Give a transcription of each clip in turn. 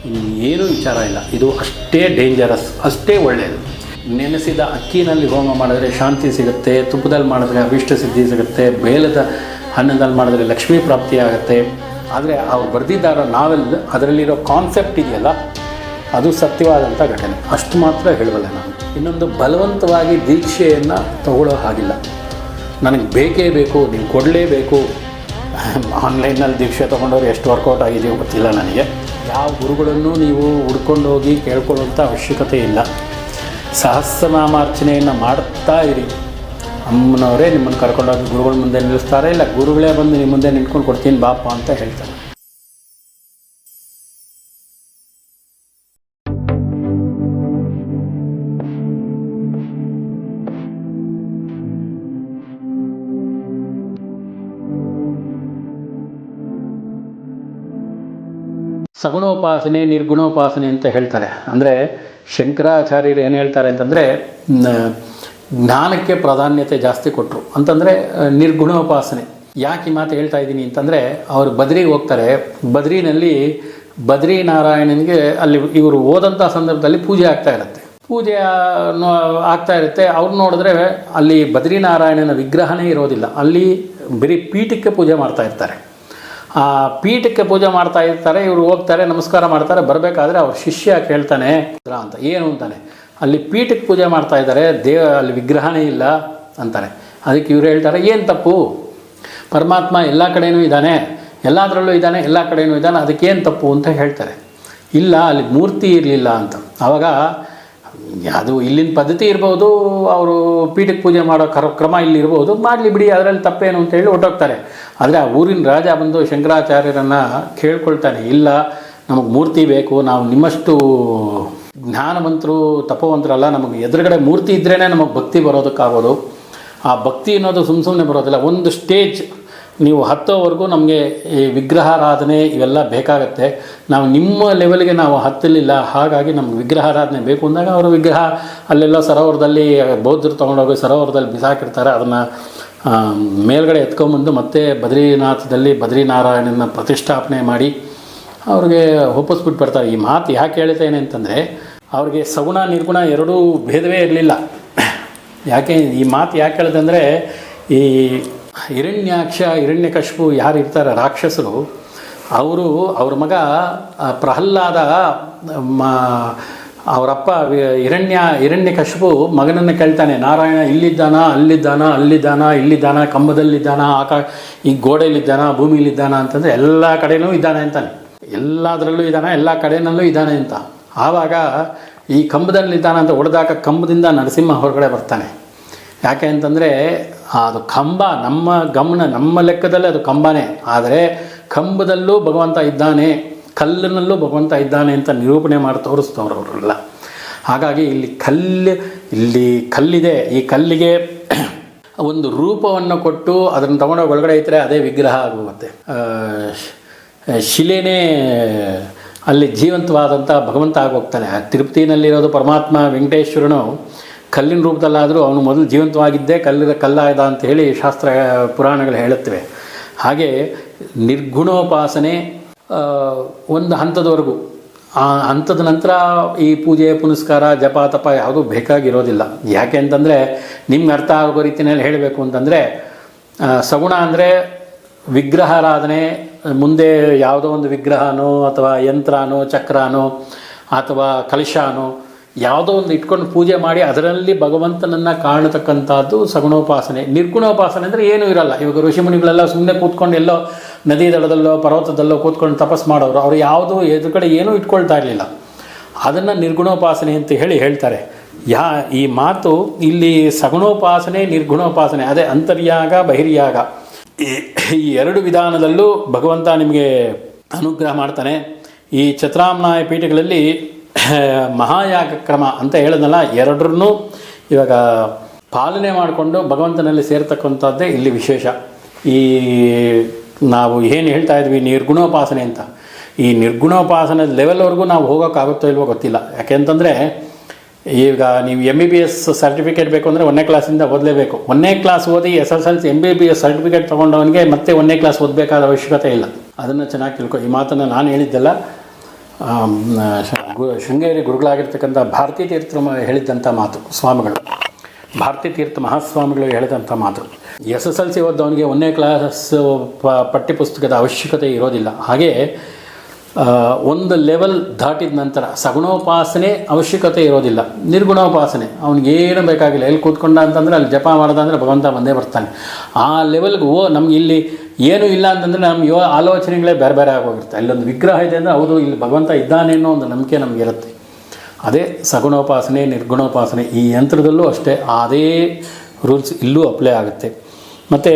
ಇನ್ನೇನು ವಿಚಾರ ಇಲ್ಲ. ಇದು ಅಷ್ಟೇ ಡೇಂಜರಸ್, ಅಷ್ಟೇ ಒಳ್ಳೆಯದು. ನೆನೆಸಿದ ಅಕ್ಕಿನಲ್ಲಿ ಹೋಮ ಮಾಡಿದ್ರೆ ಶಾಂತಿ ಸಿಗುತ್ತೆ, ತುಪ್ಪದಲ್ಲಿ ಮಾಡಿದ್ರೆ ಅಭಿಷ್ಟ ಸಿದ್ಧಿ ಸಿಗುತ್ತೆ, ಬೇಲದ ಹಣ್ಣದಲ್ಲಿ ಮಾಡಿದ್ರೆ ಲಕ್ಷ್ಮೀ ಪ್ರಾಪ್ತಿ ಆಗುತ್ತೆ. ಆದರೆ ಅವ್ರು ಬರೆದಿದ್ದಾರೋ ನಾವೆಲ್ ಅದರಲ್ಲಿರೋ ಕಾನ್ಸೆಪ್ಟ್ ಇದೆಯಲ್ಲ, ಅದು ಸತ್ಯವಾದಂಥ ಘಟನೆ. ಅಷ್ಟು ಮಾತ್ರ ಹೇಳಬಲ್ಲೆ ನಾನು. ಇನ್ನೊಂದು, ಬಲವಂತವಾಗಿ ದೀಕ್ಷೆಯನ್ನು ತಗೊಳ್ಳೋ ಹಾಗಿಲ್ಲ. ನನಗೆ ಬೇಕೇ ಬೇಕು, ನೀವು ಕೊಡಲೇಬೇಕು. ಆನ್ಲೈನಲ್ಲಿ ದೀಕ್ಷೆ ತೊಗೊಂಡವ್ರು ಎಷ್ಟು ವರ್ಕೌಟ್ ಆಗಿದೆಯೋ ಗೊತ್ತಿಲ್ಲ ನನಗೆ. ಯಾವ ಗುರುಗಳನ್ನು ನೀವು ಹುಡ್ಕೊಂಡು ಹೋಗಿ ಕೇಳ್ಕೊಳ್ಳುವಂಥ ಅವಶ್ಯಕತೆ ಇಲ್ಲ. ಸಹಸ್ರನಾಮಾರ್ಚನೆಯನ್ನು ಮಾಡ್ತಾ ಇರಿ. ಅಮ್ಮನವರೇ ನಿಮ್ಮನ್ನು ಕರ್ಕೊಂಡೋಗಿ ಗುರುಗಳ ಮುಂದೆ ನಿಲ್ಲಿಸ್ತಾರೆ, ಇಲ್ಲ ಗುರುಗಳೇ ಬಂದು ನಿಮ್ಮ ಮುಂದೆ ನಿಂತ್ಕೊಂಡು ಕೊಡ್ತೀನಿ ಬಾಪ ಅಂತ ಹೇಳ್ತಾರೆ. ಸಗುಣೋಪಾಸನೆ, ನಿರ್ಗುಣೋಪಾಸನೆ ಅಂತ ಹೇಳ್ತಾರೆ. ಅಂದರೆ ಶಂಕರಾಚಾರ್ಯರು ಏನು ಹೇಳ್ತಾರೆ ಅಂತಂದರೆ, ಜ್ಞಾನಕ್ಕೆ ಪ್ರಾಧಾನ್ಯತೆ ಜಾಸ್ತಿ ಕೊಟ್ಟರು ಅಂತಂದರೆ ನಿರ್ಗುಣೋಪಾಸನೆ. ಯಾಕೆ ಈ ಮಾತು ಹೇಳ್ತಾ ಇದ್ದೀನಿ ಅಂತಂದರೆ, ಅವರು ಬದ್ರಿಗೆ ಹೋಗ್ತಾರೆ. ಬದ್ರಿನಲ್ಲಿ ಬದ್ರಿನಾರಾಯಣನಿಗೆ ಅಲ್ಲಿ ಇವರು ಓದಂಥ ಸಂದರ್ಭದಲ್ಲಿ ಪೂಜೆ ಆಗ್ತಾ ಇರುತ್ತೆ. ಪೂಜೆ ಆಗ್ತಾ ಇರುತ್ತೆ. ಅವ್ರು ನೋಡಿದ್ರೆ ಅಲ್ಲಿ ಬದ್ರಿನಾರಾಯಣನ ವಿಗ್ರಹನೇ ಇರೋದಿಲ್ಲ. ಅಲ್ಲಿ ಬರೀ ಪೀಠಕ್ಕೆ ಪೂಜೆ ಮಾಡ್ತಾ ಇರ್ತಾರೆ. ಆ ಪೀಠಕ್ಕೆ ಪೂಜೆ ಮಾಡ್ತಾ ಇರ್ತಾರೆ. ಇವರು ಹೋಗ್ತಾರೆ, ನಮಸ್ಕಾರ ಮಾಡ್ತಾರೆ. ಬರಬೇಕಾದ್ರೆ ಅವ್ರ ಶಿಷ್ಯ ಕೇಳ್ತಾನೆ ಅಂತ, ಏನು ಅಂತಾನೆ, ಅಲ್ಲಿ ಪೀಠಕ್ಕೆ ಪೂಜೆ ಮಾಡ್ತಾ ಇದ್ದಾರೆ, ಅಲ್ಲಿ ವಿಗ್ರಹನೇ ಇಲ್ಲ ಅಂತಾರೆ. ಅದಕ್ಕೆ ಇವ್ರು ಹೇಳ್ತಾರೆ, ಏನು ತಪ್ಪು, ಪರಮಾತ್ಮ ಎಲ್ಲ ಕಡೆಯೂ ಇದ್ದಾನೆ, ಎಲ್ಲದರಲ್ಲೂ ಇದ್ದಾನೆ, ಎಲ್ಲ ಕಡೆಯೂ ಇದ್ದಾನೆ, ಅದಕ್ಕೇನು ತಪ್ಪು ಅಂತ ಹೇಳ್ತಾರೆ. ಇಲ್ಲ, ಅಲ್ಲಿ ಮೂರ್ತಿ ಇರಲಿಲ್ಲ ಅಂತ. ಆವಾಗ ಅದು ಇಲ್ಲಿನ ಪದ್ಧತಿ ಇರ್ಬೋದು, ಅವರು ಪೀಠಕ್ಕೆ ಪೂಜೆ ಮಾಡೋ ಕ್ರಮ ಇಲ್ಲಿ ಇರ್ಬೋದು, ಮಾಡಲಿ ಬಿಡಿ, ಅದರಲ್ಲಿ ತಪ್ಪೇನು ಅಂತ ಹೇಳಿ ಹೊರಟೋಗ್ತಾರೆ. ಆದರೆ ಆ ಊರಿನ ರಾಜ ಬಂದು ಶಂಕರಾಚಾರ್ಯರನ್ನು ಕೇಳ್ಕೊಳ್ತಾನೆ, ಇಲ್ಲ ನಮಗೆ ಮೂರ್ತಿ ಬೇಕು, ನಾವು ನಿಮ್ಮಷ್ಟು ಜ್ಞಾನವಂತರು ತಪವಂತರಲ್ಲ, ನಮಗೆ ಎದುರುಗಡೆ ಮೂರ್ತಿ ಇದ್ರೇ ನಮಗೆ ಭಕ್ತಿ ಬರೋದಕ್ಕಾಗೋದು. ಆ ಭಕ್ತಿ ಅನ್ನೋದು ಸುಮ್ಮನೆ ಬರೋದಿಲ್ಲ. ಒಂದು ಸ್ಟೇಜ್ ನೀವು ಹತ್ತೋವರೆಗೂ ನಮಗೆ ಈ ವಿಗ್ರಹಾರಾಧನೆ ಇವೆಲ್ಲ ಬೇಕಾಗತ್ತೆ. ನಾವು ನಿಮ್ಮ ಲೆವೆಲ್ಗೆ ನಾವು ಹತ್ತಲಿಲ್ಲ, ಹಾಗಾಗಿ ನಮ್ಗೆ ವಿಗ್ರಹಾರಾಧನೆ ಬೇಕು ಅಂದಾಗ ಅವರು ವಿಗ್ರಹ ಅಲ್ಲೆಲ್ಲ ಸರೋವರದಲ್ಲಿ ಬೌದ್ಧರು ತೊಗೊಂಡೋಗಿ ಸರೋವರದಲ್ಲಿ ಬಿಸಾಕಿರ್ತಾರೆ. ಅದನ್ನು ಮೇಲ್ಗಡೆ ಎತ್ಕೊಂಬಂದು ಮತ್ತೆ ಬದ್ರಿನಾಥದಲ್ಲಿ ಬದ್ರಿನಾರಾಯಣನ ಪ್ರತಿಷ್ಠಾಪನೆ ಮಾಡಿ ಅವ್ರಿಗೆ ಒಪ್ಪಿಸ್ಬಿಟ್ಟು ಬರ್ತಾರೆ. ಈ ಮಾತು ಯಾಕೆ ಹೇಳ್ತೇನೆ ಅಂತಂದರೆ, ಅವ್ರಿಗೆ ಸಗುಣ ನಿರ್ಗುಣ ಎರಡೂ ಭೇದವೇ ಇರಲಿಲ್ಲ. ಯಾಕೆ ಈ ಮಾತು ಯಾಕೆ ಹೇಳಿದೆ, ಈ ಹಿರಣ್ಯಕಶಿಪು ಯಾರು ಇರ್ತಾರೆ ರಾಕ್ಷಸರು, ಅವ್ರ ಮಗ ಪ್ರಹ್ಲಾದ, ಅವರಪ್ಪ ಹಿರಣ್ಯಕಶಿಪು ಮಗನನ್ನು ಕೇಳ್ತಾನೆ, ನಾರಾಯಣ ಇಲ್ಲಿದ್ದಾನ, ಕಂಬದಲ್ಲಿದ್ದಾನ, ಈ ಗೋಡೆಯಲ್ಲಿದ್ದಾನ, ಭೂಮಿಯಲ್ಲಿದ್ದಾನ ಅಂತಂದರೆ ಎಲ್ಲ ಕಡೆಯೂ ಇದ್ದಾನೆ ಅಂತಾನೆ. ಎಲ್ಲದರಲ್ಲೂ ಇದ್ದಾನೆ, ಎಲ್ಲ ಕಡೆಯಲ್ಲೂ ಇದ್ದಾನೆ ಅಂತ. ಆವಾಗ ಈ ಕಂಬದಲ್ಲಿದ್ದಾನೆ ಅಂತ ಹೊಡೆದಾಗ ಕಂಬದಿಂದ ನರಸಿಂಹ ಹೊರಗಡೆ ಬರ್ತಾನೆ. ಯಾಕೆ ಅಂತಂದರೆ ಅದು ಕಂಬ, ನಮ್ಮ ಲೆಕ್ಕದಲ್ಲಿ ಅದು ಕಂಬನೇ, ಆದರೆ ಕಂಬದಲ್ಲೂ ಭಗವಂತ ಇದ್ದಾನೆ, ಕಲ್ಲಿನಲ್ಲೂ ಭಗವಂತ ಇದ್ದಾನೆ ಅಂತ ನಿರೂಪಣೆ ಮಾಡಿ ತೋರಿಸ್ತವ್ರು ಅವರೆಲ್ಲ. ಹಾಗಾಗಿ ಇಲ್ಲಿ ಕಲ್ಲಿದೆ, ಈ ಕಲ್ಲಿಗೆ ಒಂದು ರೂಪವನ್ನು ಕೊಟ್ಟು ಅದನ್ನು ತಗೊಂಡೋಗಿ ಒಳಗಡೆ ಇದ್ದರೆ ಅದೇ ವಿಗ್ರಹ ಆಗೋಗುತ್ತೆ. ಶಿಲೆನೇ ಅಲ್ಲಿ ಜೀವಂತವಾದಂಥ ಭಗವಂತ ಆಗೋಗ್ತಾನೆ. ತಿರುಪತಿನಲ್ಲಿರೋದು ಪರಮಾತ್ಮ ವೆಂಕಟೇಶ್ವರನು ಕಲ್ಲಿನ ರೂಪದಲ್ಲಾದರೂ ಅವನು ಮೊದಲು ಜೀವಂತವಾಗಿದ್ದೇ ಕಲ್ಲಾದ ಅಂತ ಹೇಳಿ ಶಾಸ್ತ್ರ ಪುರಾಣಗಳು ಹೇಳುತ್ತವೆ. ಹಾಗೆ ನಿರ್ಗುಣೋಪಾಸನೆ ಒಂದು ಹಂತದವರೆಗೂ, ಆ ಹಂತದ ನಂತರ ಈ ಪೂಜೆ ಪುನಸ್ಕಾರ ಜಪ ತಪ ಯಾವುದೂ ಬೇಕಾಗಿರೋದಿಲ್ಲ. ಯಾಕೆ ಅಂತಂದರೆ, ನಿಮ್ಗೆ ಅರ್ಥ ಆಗೋ ರೀತಿಯಲ್ಲಿ ಹೇಳಬೇಕು ಅಂತಂದರೆ, ಸಗುಣ ಅಂದರೆ ವಿಗ್ರಹಾರಾಧನೆ, ಮುಂದೆ ಯಾವುದೋ ಒಂದು ವಿಗ್ರಹನೋ ಅಥವಾ ಯಂತ್ರನೋ ಚಕ್ರನೋ ಅಥವಾ ಕಲಶನೋ ಯಾವುದೋ ಒಂದು ಇಟ್ಕೊಂಡು ಪೂಜೆ ಮಾಡಿ ಅದರಲ್ಲಿ ಭಗವಂತನನ್ನು ಕಾಣತಕ್ಕಂಥದ್ದು ಸಗುಣೋಪಾಸನೆ. ನಿರ್ಗುಣೋಪಾಸನೆ ಅಂದರೆ ಏನೂ ಇರಲ್ಲ. ಇವಾಗ ಋಷಿಮುನಿಗಳೆಲ್ಲ ಸುಮ್ಮನೆ ಕೂತ್ಕೊಂಡು ಎಲ್ಲೋ ನದಿ ದಡದಲ್ಲೋ ಪರ್ವತದಲ್ಲೋ ಕೂತ್ಕೊಂಡು ತಪಸ್ಸು ಮಾಡೋರು, ಅವರು ಯಾವುದೂ ಎದುರುಗಡೆ ಏನೂ ಇಟ್ಕೊಳ್ತಾ ಇರಲಿಲ್ಲ. ಅದನ್ನು ನಿರ್ಗುಣೋಪಾಸನೆ ಅಂತ ಹೇಳ್ತಾರೆ. ಈ ಮಾತು ಇಲ್ಲಿ ಸಗುಣೋಪಾಸನೆ ನಿರ್ಗುಣೋಪಾಸನೆ, ಅದೇ ಅಂತರ್ಯಾಗ ಬಹಿರ್ಯಾಗ, ಈ ಎರಡು ವಿಧಾನದಲ್ಲೂ ಭಗವಂತ ನಿಮಗೆ ಅನುಗ್ರಹ ಮಾಡ್ತಾನೆ. ಈ ಛತ್ರಾಮ್ನಾಯ ಪೀಠಗಳಲ್ಲಿ ಮಹಾಯಾಗ ಕ್ರಮ ಅಂತ ಹೇಳಿದ್ನಲ್ಲ, ಎರಡರನ್ನೂ ಇವಾಗ ಪಾಲನೆ ಮಾಡಿಕೊಂಡು ಭಗವಂತನಲ್ಲಿ ಸೇರ್ತಕ್ಕಂಥದ್ದೇ ಇಲ್ಲಿ ವಿಶೇಷ. ಈ ನಾವು ಏನು ಹೇಳ್ತಾ ಇದ್ವಿ ನಿರ್ಗುಣೋಪಾಸನೆ ಅಂತ, ಈ ನಿರ್ಗುಣೋಪಾಸನೆ ಲೆವೆಲ್ವರೆಗೂ ನಾವು ಹೋಗೋಕ್ಕಾಗುತ್ತೋ ಇಲ್ವೋ ಗೊತ್ತಿಲ್ಲ. ಯಾಕೆಂತಂದರೆ ಈಗ ನೀವು MBBS ಸರ್ಟಿಫಿಕೇಟ್ ಬೇಕು ಅಂದರೆ 1ನೇ ಕ್ಲಾಸಿಂದ ಓದಲೇಬೇಕು. 1ನೇ ಕ್ಲಾಸ್ ಓದಿ SSLC MBBS ಸರ್ಟಿಫಿಕೇಟ್ ತೊಗೊಂಡವನಿಗೆ ಮತ್ತೆ 1ನೇ ಕ್ಲಾಸ್ ಓದಬೇಕಾದ ಅವಶ್ಯಕತೆ ಇಲ್ಲ. ಅದನ್ನು ಚೆನ್ನಾಗಿ ತಿಳ್ಕೊ. ಈ ಮಾತನ್ನು ನಾನು ಹೇಳಿದ್ದೆಲ್ಲ ಶೃಂಗೇರಿ ಗುರುಗಳಾಗಿರ್ತಕ್ಕಂಥ ಭಾರತೀ ತೀರ್ಥ ಹೇಳಿದ್ದಂಥ ಮಾತು ಸ್ವಾಮಿಗಳು, ಭಾರತೀ ತೀರ್ಥ ಮಹಾಸ್ವಾಮಿಗಳು ಹೇಳಿದಂಥ ಮಾತು. SSLC ಓದ್ದವನಿಗೆ 1ನೇ ಕ್ಲಾಸ್ ಪಠ್ಯಪುಸ್ತಕದ ಅವಶ್ಯಕತೆ ಇರೋದಿಲ್ಲ. ಹಾಗೆ ಒಂದು ಲೆವೆಲ್ ದಾಟಿದ ನಂತರ ಸಗುಣೋಪಾಸನೆ ಅವಶ್ಯಕತೆ ಇರೋದಿಲ್ಲ, ನಿರ್ಗುಣೋಪಾಸನೆ ಅವನಿಗೇನು ಬೇಕಾಗಿಲ್ಲ. ಎಲ್ಲಿ ಕೂತ್ಕೊಂಡ ಅಂತಂದರೆ ಅಲ್ಲಿ ಜಪ ಮಾಡ್ದ ಅಂದರೆ ಭಗವಂತ ಬಂದೇ ಬರ್ತಾನೆ. ಆ ಲೆವೆಲ್ಗೂ ನಮ್ಗೆ ಇಲ್ಲಿ ಏನೂ ಇಲ್ಲ ಅಂತಂದರೆ ನಮ್ಮ ಆಲೋಚನೆಗಳೇ ಬೇರೆ ಬೇರೆ ಆಗೋಗಿರುತ್ತೆ. ಅಲ್ಲೊಂದು ವಿಗ್ರಹ ಇದೆ ಅಂದರೆ ಹೌದು ಇಲ್ಲಿ ಭಗವಂತ ಇದ್ದಾನೆ ಅನ್ನೋ ಒಂದು ನಂಬಿಕೆ ನಮಗಿರುತ್ತೆ. ಅದೇ ಸಗುಣೋಪಾಸನೆ ನಿರ್ಗುಣೋಪಾಸನೆ. ಈ ಯಂತ್ರದಲ್ಲೂ ಅಷ್ಟೇ ಅದೇ ರೂಲ್ಸ್ ಇಲ್ಲೂ ಅಪ್ಲೈ ಆಗುತ್ತೆ. ಮತ್ತು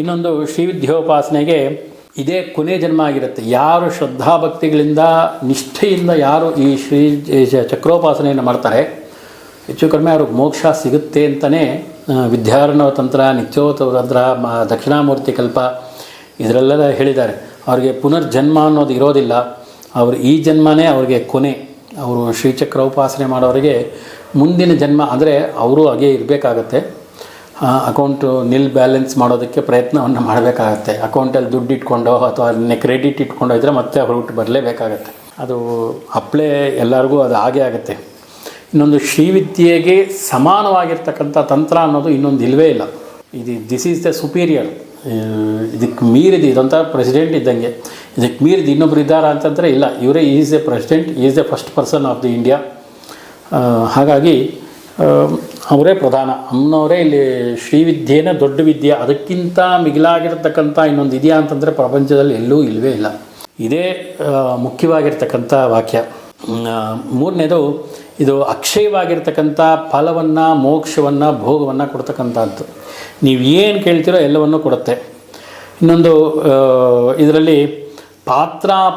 ಇನ್ನೊಂದು ಶ್ರೀವಿದ್ಯೋಪಾಸನೆಗೆ ಇದೇ ಕೊನೆ ಜನ್ಮ ಆಗಿರುತ್ತೆ. ಯಾರು ಶ್ರದ್ಧಾಭಕ್ತಿಗಳಿಂದ ನಿಷ್ಠೆಯಿಂದ ಯಾರು ಈ ಚಕ್ರೋಪಾಸನೆಯನ್ನು ಮಾಡ್ತಾರೆ ಹೆಚ್ಚು ಕಡಿಮೆ ಅವ್ರಿಗೆ ಮೋಕ್ಷ ಸಿಗುತ್ತೆ ಅಂತಲೇ ವಿದ್ಯಾರಣ್ಯ ತಂತ್ರ, ನಿತ್ಯೋತ ತಂತ್ರ, ದಕ್ಷಿಣಾಮೂರ್ತಿ ಕಲ್ಪ ಇದರಲ್ಲೆಲ್ಲ ಹೇಳಿದ್ದಾರೆ. ಅವ್ರಿಗೆ ಪುನರ್ಜನ್ಮ ಅನ್ನೋದು ಇರೋದಿಲ್ಲ. ಅವರು ಈ ಜನ್ಮನೇ ಅವ್ರಿಗೆ ಕೊನೆ. ಅವರು ಶ್ರೀಚಕ್ರ ಉಪಾಸನೆ ಮಾಡೋರಿಗೆ ಮುಂದಿನ ಜನ್ಮ ಅಂದರೆ ಅವರು ಹಾಗೆ ಇರಬೇಕಾಗತ್ತೆ. ಅಕೌಂಟು ನಿಲ್ ಬ್ಯಾಲೆನ್ಸ್ ಮಾಡೋದಕ್ಕೆ ಪ್ರಯತ್ನವನ್ನು ಮಾಡಬೇಕಾಗತ್ತೆ. ಅಕೌಂಟಲ್ಲಿ ದುಡ್ಡು ಇಟ್ಕೊಂಡು ಅಥವಾ ಕ್ರೆಡಿಟ್ ಇಟ್ಕೊಂಡು ಇದ್ದರೆ ಮತ್ತೆ ಹೊರಟು ಬರಲೇಬೇಕಾಗತ್ತೆ. ಅದು ಅಪ್ಲೈ ಎಲ್ಲರಿಗೂ ಅದು ಹಾಗೇ ಆಗುತ್ತೆ. ಇನ್ನೊಂದು ಶ್ರೀವಿದ್ಯೆಗೆ ಸಮಾನವಾಗಿರ್ತಕ್ಕಂಥ ತಂತ್ರ ಅನ್ನೋದು ಇನ್ನೊಂದು ಇಲ್ಲವೇ ಇಲ್ಲ. This is the superior. ಇದಕ್ಕೆ ಮೀರಿದ ಇದೊಂಥರ ಪ್ರೆಸಿಡೆಂಟ್ ಇದ್ದಂಗೆ. ಇದಕ್ಕೆ ಮೀರಿದ ಇನ್ನೊಬ್ರು ಇದ್ದಾರಾ ಅಂತಂದರೆ ಇಲ್ಲ, ಇವರೇ is A president, is A first person of the India. ಹಾಗಾಗಿ ಅವರೇ ಪ್ರಧಾನ. ಅಮ್ಮನವರೇ ಇಲ್ಲಿ ಶ್ರೀವಿದ್ಯೆನೇ ದೊಡ್ಡ ವಿದ್ಯೆ. ಅದಕ್ಕಿಂತ ಮಿಗಿಲಾಗಿರ್ತಕ್ಕಂಥ ಇನ್ನೊಂದು ಇದೆಯಾ ಅಂತಂದರೆ ಪ್ರಪಂಚದಲ್ಲಿ ಎಲ್ಲೂ ಇಲ್ಲವೇ ಇಲ್ಲ. ಇದೇ ಮುಖ್ಯವಾಗಿರ್ತಕ್ಕಂಥ ವಾಕ್ಯ. ಮೂರನೇದು, ಇದು ಅಕ್ಷಯವಾಗಿರ್ತಕ್ಕಂಥ ಫಲವನ್ನು, ಮೋಕ್ಷವನ್ನು, ಭೋಗವನ್ನು ಕೊಡ್ತಕ್ಕಂಥದ್ದು. ನೀವು ಏನು ಕೇಳ್ತೀರೋ ಎಲ್ಲವನ್ನೂ ಕೊಡುತ್ತೆ. ಇನ್ನೊಂದು ಇದರಲ್ಲಿ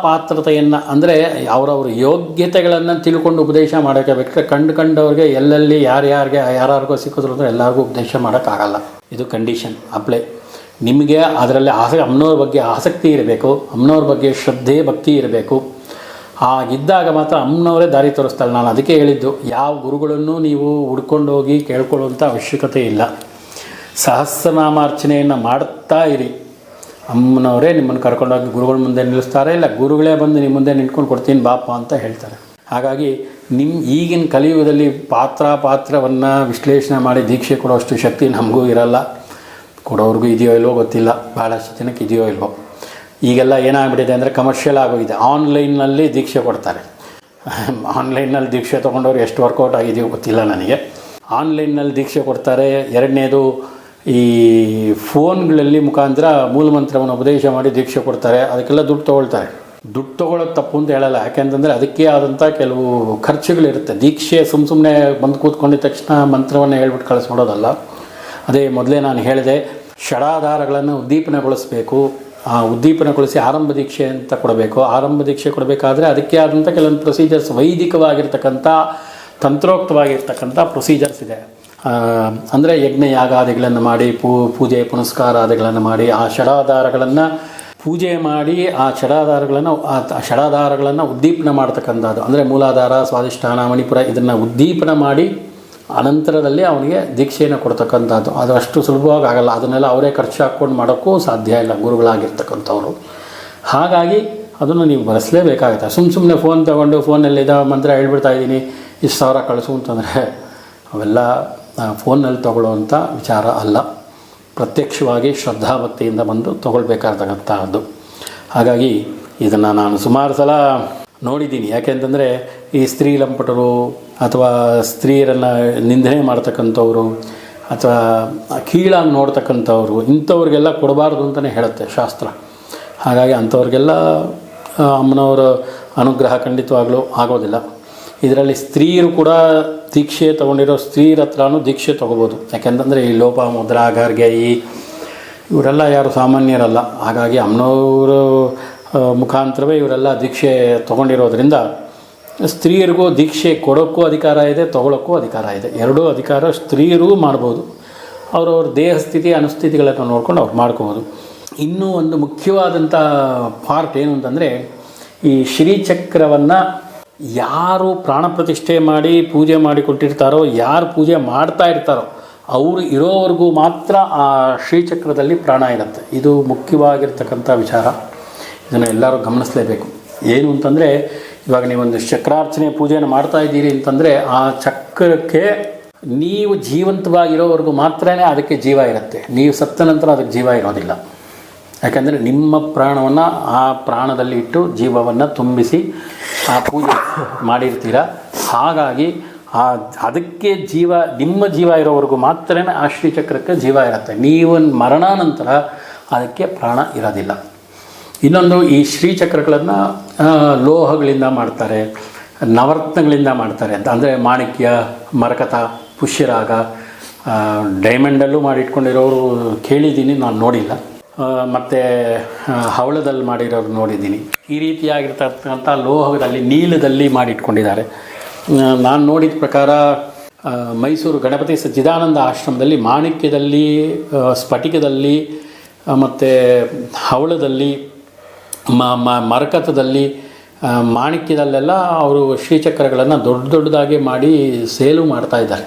ಪಾತ್ರತೆಯನ್ನು ಅಂದರೆ ಅವರವ್ರ ಯೋಗ್ಯತೆಗಳನ್ನು ತಿಳ್ಕೊಂಡು ಉಪದೇಶ ಮಾಡೋಕ್ಕೆ ಬೇಕಾದ್ರೆ ಕಂಡವ್ರಿಗೆ ಎಲ್ಲೆಲ್ಲಿ ಯಾರ್ಯಾರಿಗೋ ಸಿಕ್ಕಿದ್ರು ಅಂದರೆ ಎಲ್ಲರಿಗೂ ಉಪದೇಶ ಮಾಡೋಕ್ಕಾಗಲ್ಲ. ಇದು ಕಂಡೀಷನ್ ಅಪ್ಲೈ. ನಿಮಗೆ ಅದರಲ್ಲಿ ಅಮ್ಮನವ್ರ ಬಗ್ಗೆ ಆಸಕ್ತಿ ಇರಬೇಕು, ಅಮ್ಮನವ್ರ ಬಗ್ಗೆ ಶ್ರದ್ಧೆ ಭಕ್ತಿ ಇರಬೇಕು. ಹಾಗಿದ್ದಾಗ ಮಾತ್ರ ಅಮ್ಮನವರೇ ದಾರಿ ತೋರಿಸ್ತಾಳೆ. ನಾನು ಅದಕ್ಕೆ ಹೇಳಿದ್ದು, ಯಾವ ಗುರುಗಳನ್ನು ನೀವು ಹುಡ್ಕೊಂಡು ಹೋಗಿ ಕೇಳ್ಕೊಳ್ಳುವಂಥ ಅವಶ್ಯಕತೆ ಇಲ್ಲ. ಸಹಸ್ರನಾಮಾರ್ಚನೆಯನ್ನು ಮಾಡ್ತಾ ಇರಿ. ಅಮ್ಮನವರೇ ನಿಮ್ಮನ್ನು ಕರ್ಕೊಂಡೋಗಿ ಗುರುಗಳ ಮುಂದೆ ನಿಲ್ಲಿಸ್ತಾರೆ, ಇಲ್ಲ ಗುರುಗಳೇ ಬಂದು ನಿಮ್ಮ ಮುಂದೆ ನಿಂತ್ಕೊಂಡು ಕೊಡ್ತೀನಿ ಬಾಪ ಅಂತ ಹೇಳ್ತಾರೆ. ಹಾಗಾಗಿ ಈಗಿನ ಕಲಿಯುಗದಲ್ಲಿ ಪಾತ್ರವನ್ನು ವಿಶ್ಲೇಷಣೆ ಮಾಡಿ ದೀಕ್ಷೆ ಕೊಡೋಷ್ಟು ಶಕ್ತಿ ನಮಗೂ ಇರಲ್ಲ. ಕೊಡೋರ್ಗೂ ಇದೆಯೋ ಇಲ್ವೋ ಗೊತ್ತಿಲ್ಲ, ಭಾಳಷ್ಟು ಜನಕ್ಕೆ ಇದೆಯೋ ಇಲ್ವೋ. ಈಗೆಲ್ಲ ಏನಾಗ್ಬಿಟ್ಟಿದೆ ಅಂದರೆ ಕಮರ್ಷಿಯಲ್ ಆಗೋಗಿದೆ. ಆನ್ಲೈನ್ನಲ್ಲಿ ದೀಕ್ಷೆ ಕೊಡ್ತಾರೆ. ಆನ್ಲೈನ್ನಲ್ಲಿ ದೀಕ್ಷೆ ತೊಗೊಂಡವ್ರು ಎಷ್ಟು ವರ್ಕೌಟ್ ಆಗಿದೆಯೋ ಗೊತ್ತಿಲ್ಲ ನನಗೆ. ಆನ್ಲೈನ್ನಲ್ಲಿ ದೀಕ್ಷೆ ಕೊಡ್ತಾರೆ. ಎರಡನೇದು, ಈ ಫೋನ್ಗಳಲ್ಲಿ ಮುಖಾಂತರ ಮೂಲಮಂತ್ರವನ್ನು ಉಪದೇಶ ಮಾಡಿ ದೀಕ್ಷೆ ಕೊಡ್ತಾರೆ. ಅದಕ್ಕೆಲ್ಲ ದುಡ್ಡು ತೊಗೊಳ್ತಾರೆ. ದುಡ್ಡು ತೊಗೊಳ್ಳೋದು ತಪ್ಪು ಅಂತ ಹೇಳಲ್ಲ. ಯಾಕೆಂತಂದರೆ ಅದಕ್ಕೆ ಆದಂಥ ಕೆಲವು ಖರ್ಚುಗಳಿರುತ್ತೆ. ದೀಕ್ಷೆ ಸುಮ್ಮನೆ ಬಂದು ಕೂತ್ಕೊಂಡಿದ್ದ ತಕ್ಷಣ ಮಂತ್ರವನ್ನು ಹೇಳ್ಬಿಟ್ಟು ಕಳಿಸ್ಬಿಡೋದಲ್ಲ. ಅದೇ ಮೊದಲೇ ನಾನು ಹೇಳಿದೆ, ಷಡಾಧಾರಗಳನ್ನು ಉದ್ದೀಪನಗೊಳಿಸಬೇಕು. ಆ ಉದ್ದೀಪನಗೊಳಿಸಿ ಆರಂಭ ದೀಕ್ಷೆ ಅಂತ ಕೊಡಬೇಕು. ಆರಂಭ ದೀಕ್ಷೆ ಕೊಡಬೇಕಾದ್ರೆ ಅದಕ್ಕೆ ಆದಂಥ ಕೆಲವೊಂದು ಪ್ರೊಸೀಜರ್ಸ್, ವೈದಿಕವಾಗಿರ್ತಕ್ಕಂಥ ತಂತ್ರೋಕ್ತವಾಗಿರ್ತಕ್ಕಂಥ ಪ್ರೊಸೀಜರ್ಸ್ ಇದೆ. ಅಂದರೆ ಯಜ್ಞ ಯಾಗಾದಿಗಳನ್ನು ಮಾಡಿ ಪೂಜೆ ಪುನಸ್ಕಾರಾದಿಗಳನ್ನು ಮಾಡಿ ಆ ಷಡಾಧಾರಗಳನ್ನು ಪೂಜೆ ಮಾಡಿ ಆ ಷಡಾಧಾರಗಳನ್ನು ಉದ್ದೀಪನ ಮಾಡ್ತಕ್ಕಂಥದ್ದು. ಅಂದರೆ ಮೂಲಾಧಾರ, ಸ್ವಾಧಿಷ್ಠಾನ, ಮಣಿಪುರ ಇದನ್ನು ಉದ್ದೀಪನ ಮಾಡಿ ಅನಂತರದಲ್ಲಿ ಅವನಿಗೆ ದೀಕ್ಷೆಯನ್ನು ಕೊಡ್ತಕ್ಕಂಥದ್ದು. ಅದು ಅಷ್ಟು ಸುಲಭವಾಗಿ ಆಗಲ್ಲ. ಅದನ್ನೆಲ್ಲ ಅವರೇ ಖರ್ಚು ಹಾಕ್ಕೊಂಡು ಮಾಡೋಕ್ಕೂ ಸಾಧ್ಯ ಇಲ್ಲ ಗುರುಗಳಾಗಿರ್ತಕ್ಕಂಥವ್ರು. ಹಾಗಾಗಿ ಅದನ್ನು ನೀವು ಬಳಸಲೇಬೇಕಾಗುತ್ತೆ. ಸುಮ್ಮನೆ ಫೋನ್ ತೊಗೊಂಡು ಫೋನಲ್ಲಿ ಮಂತ್ರ ಹೇಳ್ಬಿಡ್ತಾ ಇದ್ದೀನಿ ಇಷ್ಟು ಸಾವಿರ ಕಳಿಸು ಅಂತಂದರೆ ಅವೆಲ್ಲ ಫೋನ್ನಲ್ಲಿ ತೊಗೊಳ್ಳೋವಂಥ ವಿಚಾರ ಅಲ್ಲ. ಪ್ರತ್ಯಕ್ಷವಾಗಿ ಶ್ರದ್ಧಾಭಕ್ತಿಯಿಂದ ಬಂದು ತೊಗೊಳ್ಬೇಕಾದಂಥದ್ದು. ಹಾಗಾಗಿ ಇದನ್ನು ನಾನು ಸುಮಾರು ಸಲ ನೋಡಿದ್ದೀನಿ. ಯಾಕೆಂತಂದರೆ ಈ ಸ್ತ್ರೀ ಲಂಪಟರು ಅಥವಾ ಸ್ತ್ರೀಯರನ್ನು ನಿಂದನೆ ಮಾಡ್ತಕ್ಕಂಥವ್ರು ಅಥವಾ ಕೀಳಾಗಿ ನೋಡ್ತಕ್ಕಂಥವ್ರು, ಇಂಥವ್ರಿಗೆಲ್ಲ ಕೊಡಬಾರ್ದು ಅಂತಲೇ ಹೇಳುತ್ತೆ ಶಾಸ್ತ್ರ. ಹಾಗಾಗಿ ಅಂಥವ್ರಿಗೆಲ್ಲ ಅಮ್ಮನವರ ಅನುಗ್ರಹ ಖಂಡಿತವಾಗಲೂ ಆಗೋದಿಲ್ಲ. ಇದರಲ್ಲಿ ಸ್ತ್ರೀಯರು ಕೂಡ ದೀಕ್ಷೆ ತೊಗೊಂಡಿರೋ ಸ್ತ್ರೀಯರ ಹತ್ರನೂ ದೀಕ್ಷೆ ತೊಗೋಬೋದು. ಯಾಕೆಂತಂದರೆ ಈ ಲೋಪ ಮುದ್ರಾ ಗಾರ್ಗೆ ಇವರೆಲ್ಲ ಯಾರು ಸಾಮಾನ್ಯರಲ್ಲ. ಹಾಗಾಗಿ ಅಮ್ಮನವರು ಮುಖಾಂತರವೇ ಇವರೆಲ್ಲ ದೀಕ್ಷೆ ತೊಗೊಂಡಿರೋದ್ರಿಂದ ಸ್ತ್ರೀಯರಿಗೂ ದೀಕ್ಷೆ ಕೊಡೋಕ್ಕೂ ಅಧಿಕಾರ ಇದೆ, ತೊಗೊಳೋಕ್ಕೂ ಅಧಿಕಾರ ಇದೆ. ಎರಡೂ ಅಧಿಕಾರ ಸ್ತ್ರೀಯರೂ ಮಾಡ್ಬೋದು. ಅವರವ್ರ ದೇಹ ಸ್ಥಿತಿ ಅನುಸ್ಥಿತಿಗಳನ್ನು ನೋಡ್ಕೊಂಡು ಅವ್ರು ಮಾಡ್ಕೋಬೋದು. ಇನ್ನೂ ಒಂದು ಮುಖ್ಯವಾದಂಥ ಪಾರ್ಟ್ ಏನು ಅಂತಂದರೆ, ಈ ಶ್ರೀಚಕ್ರವನ್ನು ಯಾರು ಪ್ರಾಣ ಪ್ರತಿಷ್ಠೆ ಮಾಡಿ ಪೂಜೆ ಮಾಡಿ ಕೊಟ್ಟಿರ್ತಾರೋ, ಯಾರು ಪೂಜೆ ಮಾಡ್ತಾ ಇರ್ತಾರೋ ಅವರು ಇರೋವರೆಗೂ ಮಾತ್ರ ಆ ಶ್ರೀಚಕ್ರದಲ್ಲಿ ಪ್ರಾಣ ಇರುತ್ತೆ. ಇದು ಮುಖ್ಯವಾಗಿರ್ತಕ್ಕಂಥ ವಿಚಾರ. ಇದನ್ನು ಎಲ್ಲರೂ ಗಮನಿಸಲೇಬೇಕು. ಏನು ಅಂತಂದರೆ, ಇವಾಗ ನೀವೊಂದು ಚಕ್ರಾರ್ಚನೆ ಪೂಜೆಯನ್ನು ಮಾಡ್ತಾ ಇದ್ದೀರಿ ಅಂತಂದರೆ ಆ ಚಕ್ರಕ್ಕೆ ನೀವು ಜೀವಂತವಾಗಿರೋವರೆಗೂ ಮಾತ್ರನೇ ಅದಕ್ಕೆ ಜೀವ ಇರುತ್ತೆ. ನೀವು ಸತ್ತ ನಂತರ ಅದಕ್ಕೆ ಜೀವ ಇರೋದಿಲ್ಲ. ಯಾಕಂದರೆ ನಿಮ್ಮ ಪ್ರಾಣವನ್ನು ಆ ಪ್ರಾಣದಲ್ಲಿ ಇಟ್ಟು ಜೀವವನ್ನು ತುಂಬಿಸಿ ಆ ಪೂಜೆ ಮಾಡಿರ್ತೀರ. ಹಾಗಾಗಿ ಅದಕ್ಕೆ ಜೀವ, ನಿಮ್ಮ ಜೀವ ಇರೋವರೆಗೂ ಮಾತ್ರನೇ ಆ ಶ್ರೀಚಕ್ರಕ್ಕೆ ಜೀವ ಇರುತ್ತೆ. ನೀವು ಮರಣಾನಂತರ ಅದಕ್ಕೆ ಪ್ರಾಣ ಇರೋದಿಲ್ಲ. ಇನ್ನೊಂದು, ಈ ಶ್ರೀಚಕ್ರಗಳನ್ನು ಲೋಹಗಳಿಂದ ಮಾಡ್ತಾರೆ, ನವರತ್ನಗಳಿಂದ ಮಾಡ್ತಾರೆ ಅಂತ. ಅಂದರೆ ಮಾಣಿಕ್ಯ, ಮರಕತ, ಪುಷ್ಯರಾಗ, ಡೈಮಂಡಲ್ಲೂ ಮಾಡಿಟ್ಕೊಂಡಿರೋರು ಕೇಳಿದ್ದೀನಿ, ನಾನು ನೋಡಿಲ್ಲ. ಮತ್ತು ಹವಳದಲ್ಲಿ ಮಾಡಿರೋರು ನೋಡಿದ್ದೀನಿ. ಈ ರೀತಿಯಾಗಿರ್ತಕ್ಕಂಥ ಲೋಹದಲ್ಲಿ, ನೀಲದಲ್ಲಿ ಮಾಡಿಟ್ಕೊಂಡಿದ್ದಾರೆ. ನಾನು ನೋಡಿದ ಪ್ರಕಾರ ಮೈಸೂರು ಗಣಪತಿ ಸಚ್ಚಿದಾನಂದ ಆಶ್ರಮದಲ್ಲಿ ಮಾಣಿಕ್ಯದಲ್ಲಿ, ಸ್ಫಟಿಕದಲ್ಲಿ ಮತ್ತು ಹವಳದಲ್ಲಿ, ಮರಕತದಲ್ಲಿ, ಮಾಣಿಕ್ಯದಲ್ಲೆಲ್ಲ ಅವರು ಶ್ರೀಚಕ್ರಗಳನ್ನು ದೊಡ್ಡದಾಗಿ ಮಾಡಿ ಸೇಲು ಮಾಡ್ತಾಯಿದ್ದಾರೆ.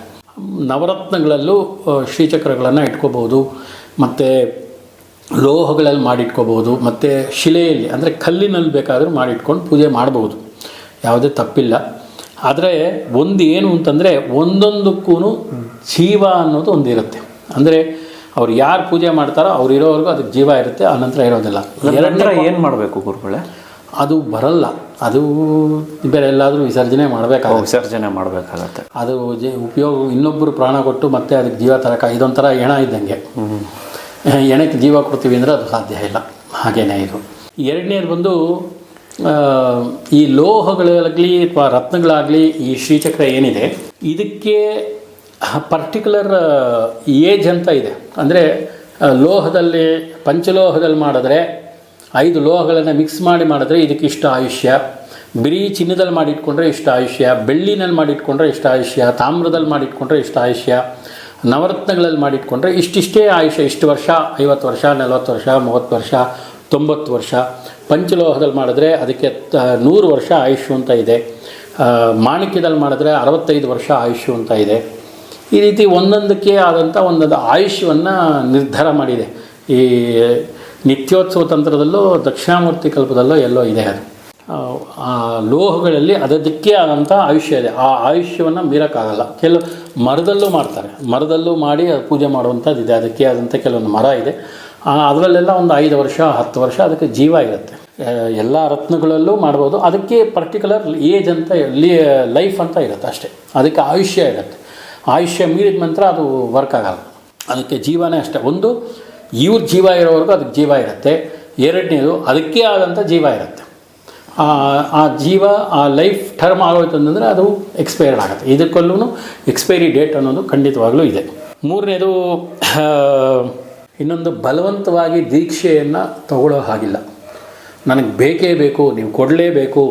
ನವರತ್ನಗಳಲ್ಲೂ ಶ್ರೀಚಕ್ರಗಳನ್ನು ಇಟ್ಕೋಬೋದು, ಮತ್ತು ಲೋಹಗಳಲ್ಲಿ ಮಾಡಿಟ್ಕೋಬೋದು, ಮತ್ತು ಶಿಲೆಯಲ್ಲಿ ಅಂದರೆ ಕಲ್ಲಿನಲ್ಲಿ ಬೇಕಾದರೂ ಮಾಡಿಟ್ಕೊಂಡು ಪೂಜೆ ಮಾಡ್ಬೋದು, ಯಾವುದೇ ತಪ್ಪಿಲ್ಲ. ಆದರೆ ಒಂದು ಏನು ಅಂತಂದರೆ ಒಂದೊಂದಕ್ಕೂ ಜೀವ ಅನ್ನೋದು ಒಂದಿರುತ್ತೆ. ಅಂದರೆ ಅವ್ರು ಯಾರು ಪೂಜೆ ಮಾಡ್ತಾರೋ ಅವ್ರು ಇರೋವರೆಗೂ ಅದಕ್ಕೆ ಜೀವ ಇರುತ್ತೆ, ಆನಂತರ ಇರೋದಿಲ್ಲ. ಎರಡರ ಏನು ಮಾಡಬೇಕು ಗುರುಗಳೇ? ಅದು ಬರಲ್ಲ, ಅದು ಬೇರೆ ಎಲ್ಲಾದರೂ ವಿಸರ್ಜನೆ ಮಾಡಬೇಕಾಗತ್ತೆ. ಅದು ಉಪಯೋಗ ಇನ್ನೊಬ್ಬರು ಪ್ರಾಣ ಕೊಟ್ಟು ಮತ್ತೆ ಅದಕ್ಕೆ ಜೀವ ತರಕ, ಇದೊಂಥರ ಹೆಣ ಇದ್ದಂಗೆ. ಹೆಣಕ್ಕೆ ಜೀವ ಕೊಡ್ತೀವಿ ಅಂದರೆ ಅದು ಸಾಧ್ಯ ಇಲ್ಲ. ಹಾಗೇನೇ ಇದು. ಎರಡನೇದು ಬಂದು ಈ ಲೋಹಗಳಾಗಲಿ ಅಥವಾ ರತ್ನಗಳಾಗಲಿ, ಈ ಶ್ರೀಚಕ್ರ ಏನಿದೆ ಇದಕ್ಕೆ ಪರ್ಟಿಕ್ಯುಲರ್ ಏಜ್ ಅಂತ ಇದೆ. ಅಂದರೆ ಲೋಹದಲ್ಲಿ, ಪಂಚಲೋಹದಲ್ಲಿ ಮಾಡಿದ್ರೆ 5 ಲೋಹಗಳನ್ನು ಮಿಕ್ಸ್ ಮಾಡಿದ್ರೆ ಇದಕ್ಕೆ ಇಷ್ಟು ಆಯುಷ್ಯ, ಬಿಳಿ ಚಿನ್ನದಲ್ಲಿ ಮಾಡಿಟ್ಕೊಂಡ್ರೆ ಇಷ್ಟು ಆಯುಷ್ಯ, ಬೆಳ್ಳಿನಲ್ಲಿ ಮಾಡಿಟ್ಕೊಂಡ್ರೆ ಇಷ್ಟು ಆಯುಷ್ಯ, ತಾಮ್ರದಲ್ಲಿ ಮಾಡಿಟ್ಕೊಂಡ್ರೆ ಇಷ್ಟು ಆಯುಷ್ಯ, ನವರತ್ನಗಳಲ್ಲಿ ಮಾಡಿಟ್ಕೊಂಡ್ರೆ ಇಷ್ಟಿಷ್ಟೇ ಆಯುಷ್ಯ, ಇಷ್ಟು ವರ್ಷ, 50 ವರ್ಷ, 40 ವರ್ಷ, 30 ವರ್ಷ, 90 ವರ್ಷ. ಪಂಚಲೋಹದಲ್ಲಿ ಮಾಡಿದ್ರೆ ಅದಕ್ಕೆ 100 ವರ್ಷ ಆಯುಷ್ಯ ಅಂತ ಇದೆ. ಮಾಣಿಕ್ಯದಲ್ಲಿ ಮಾಡಿದ್ರೆ 65 ವರ್ಷ ಆಯುಷ್ಯ ಅಂತ ಇದೆ. ಈ ರೀತಿ ಒಂದೊಂದಕ್ಕೆ ಆದಂಥ ಒಂದೊಂದು ಆಯುಷ್ಯವನ್ನು ನಿರ್ಧಾರ ಮಾಡಿದೆ. ಈ ನಿತ್ಯೋತ್ಸವ ತಂತ್ರದಲ್ಲೂ ದಕ್ಷಿಣಾಮೂರ್ತಿ ಕಲ್ಪದಲ್ಲೋ ಎಲ್ಲೋ ಇದೆ ಅದು. ಆ ಲೋಹಗಳಲ್ಲಿ ಅದಕ್ಕೆ ಆದಂಥ ಆಯುಷ್ಯ ಇದೆ. ಆ ಆಯುಷ್ಯವನ್ನು ಮೀರೋಕ್ಕಾಗಲ್ಲ. ಕೆಲವು ಮರದಲ್ಲೂ ಮಾಡ್ತಾರೆ, ಮರದಲ್ಲೂ ಮಾಡಿ ಪೂಜೆ ಮಾಡುವಂಥದ್ದು ಇದೆ. ಅದಕ್ಕೆ ಆದಂಥ ಕೆಲವೊಂದು ಮರ ಇದೆ, ಅದರಲ್ಲೆಲ್ಲ ಒಂದು 5 ವರ್ಷ 10 ವರ್ಷ ಅದಕ್ಕೆ ಜೀವ ಇರುತ್ತೆ. ಎಲ್ಲ ರತ್ನಗಳಲ್ಲೂ ಮಾಡ್ಬೋದು. ಅದಕ್ಕೆ ಪರ್ಟಿಕ್ಯುಲರ್ ಏಜ್ ಅಂತ, ಲೈಫ್ ಅಂತ ಇರುತ್ತೆ ಅಷ್ಟೇ. ಅದಕ್ಕೆ ಆಯುಷ್ಯ ಇರುತ್ತೆ. ಆಯುಷ್ಯ ಮೀರಿದ ನಂತರ ಅದು ವರ್ಕ್ ಆಗಲ್ಲ. ಅದಕ್ಕೆ ಜೀವನೇ ಅಷ್ಟೇ. ಒಂದು, ಇವ್ರ ಜೀವ ಇರೋವರೆಗೂ ಅದಕ್ಕೆ ಜೀವ ಇರುತ್ತೆ. ಎರಡನೇದು, ಅದಕ್ಕೆ ಆದಂಥ ಜೀವ ಇರುತ್ತೆ. ಆ ಜೀವ, ಆ ಲೈಫ್ ಟರ್ಮ್ ಆಗೋಯ್ತು ಅಂತಂದರೆ ಅದು ಎಕ್ಸ್ಪೈರ್ಡ್ ಆಗುತ್ತೆ. ಇದಕ್ಕಲ್ಲೂ ಎಕ್ಸ್ಪೈರಿ ಡೇಟ್ ಅನ್ನೋದು ಖಂಡಿತವಾಗ್ಲೂ ಇದೆ. ಮೂರನೇದು, ಇನ್ನೊಂದು, ಬಲವಂತವಾಗಿ ದೀಕ್ಷೆಯನ್ನು ತಗೊಳ್ಳೋ ಹಾಗಿಲ್ಲ. ನನಗೆ ಬೇಕೇ ಬೇಕು, ನೀವು ಕೊಡಲೇಬೇಕು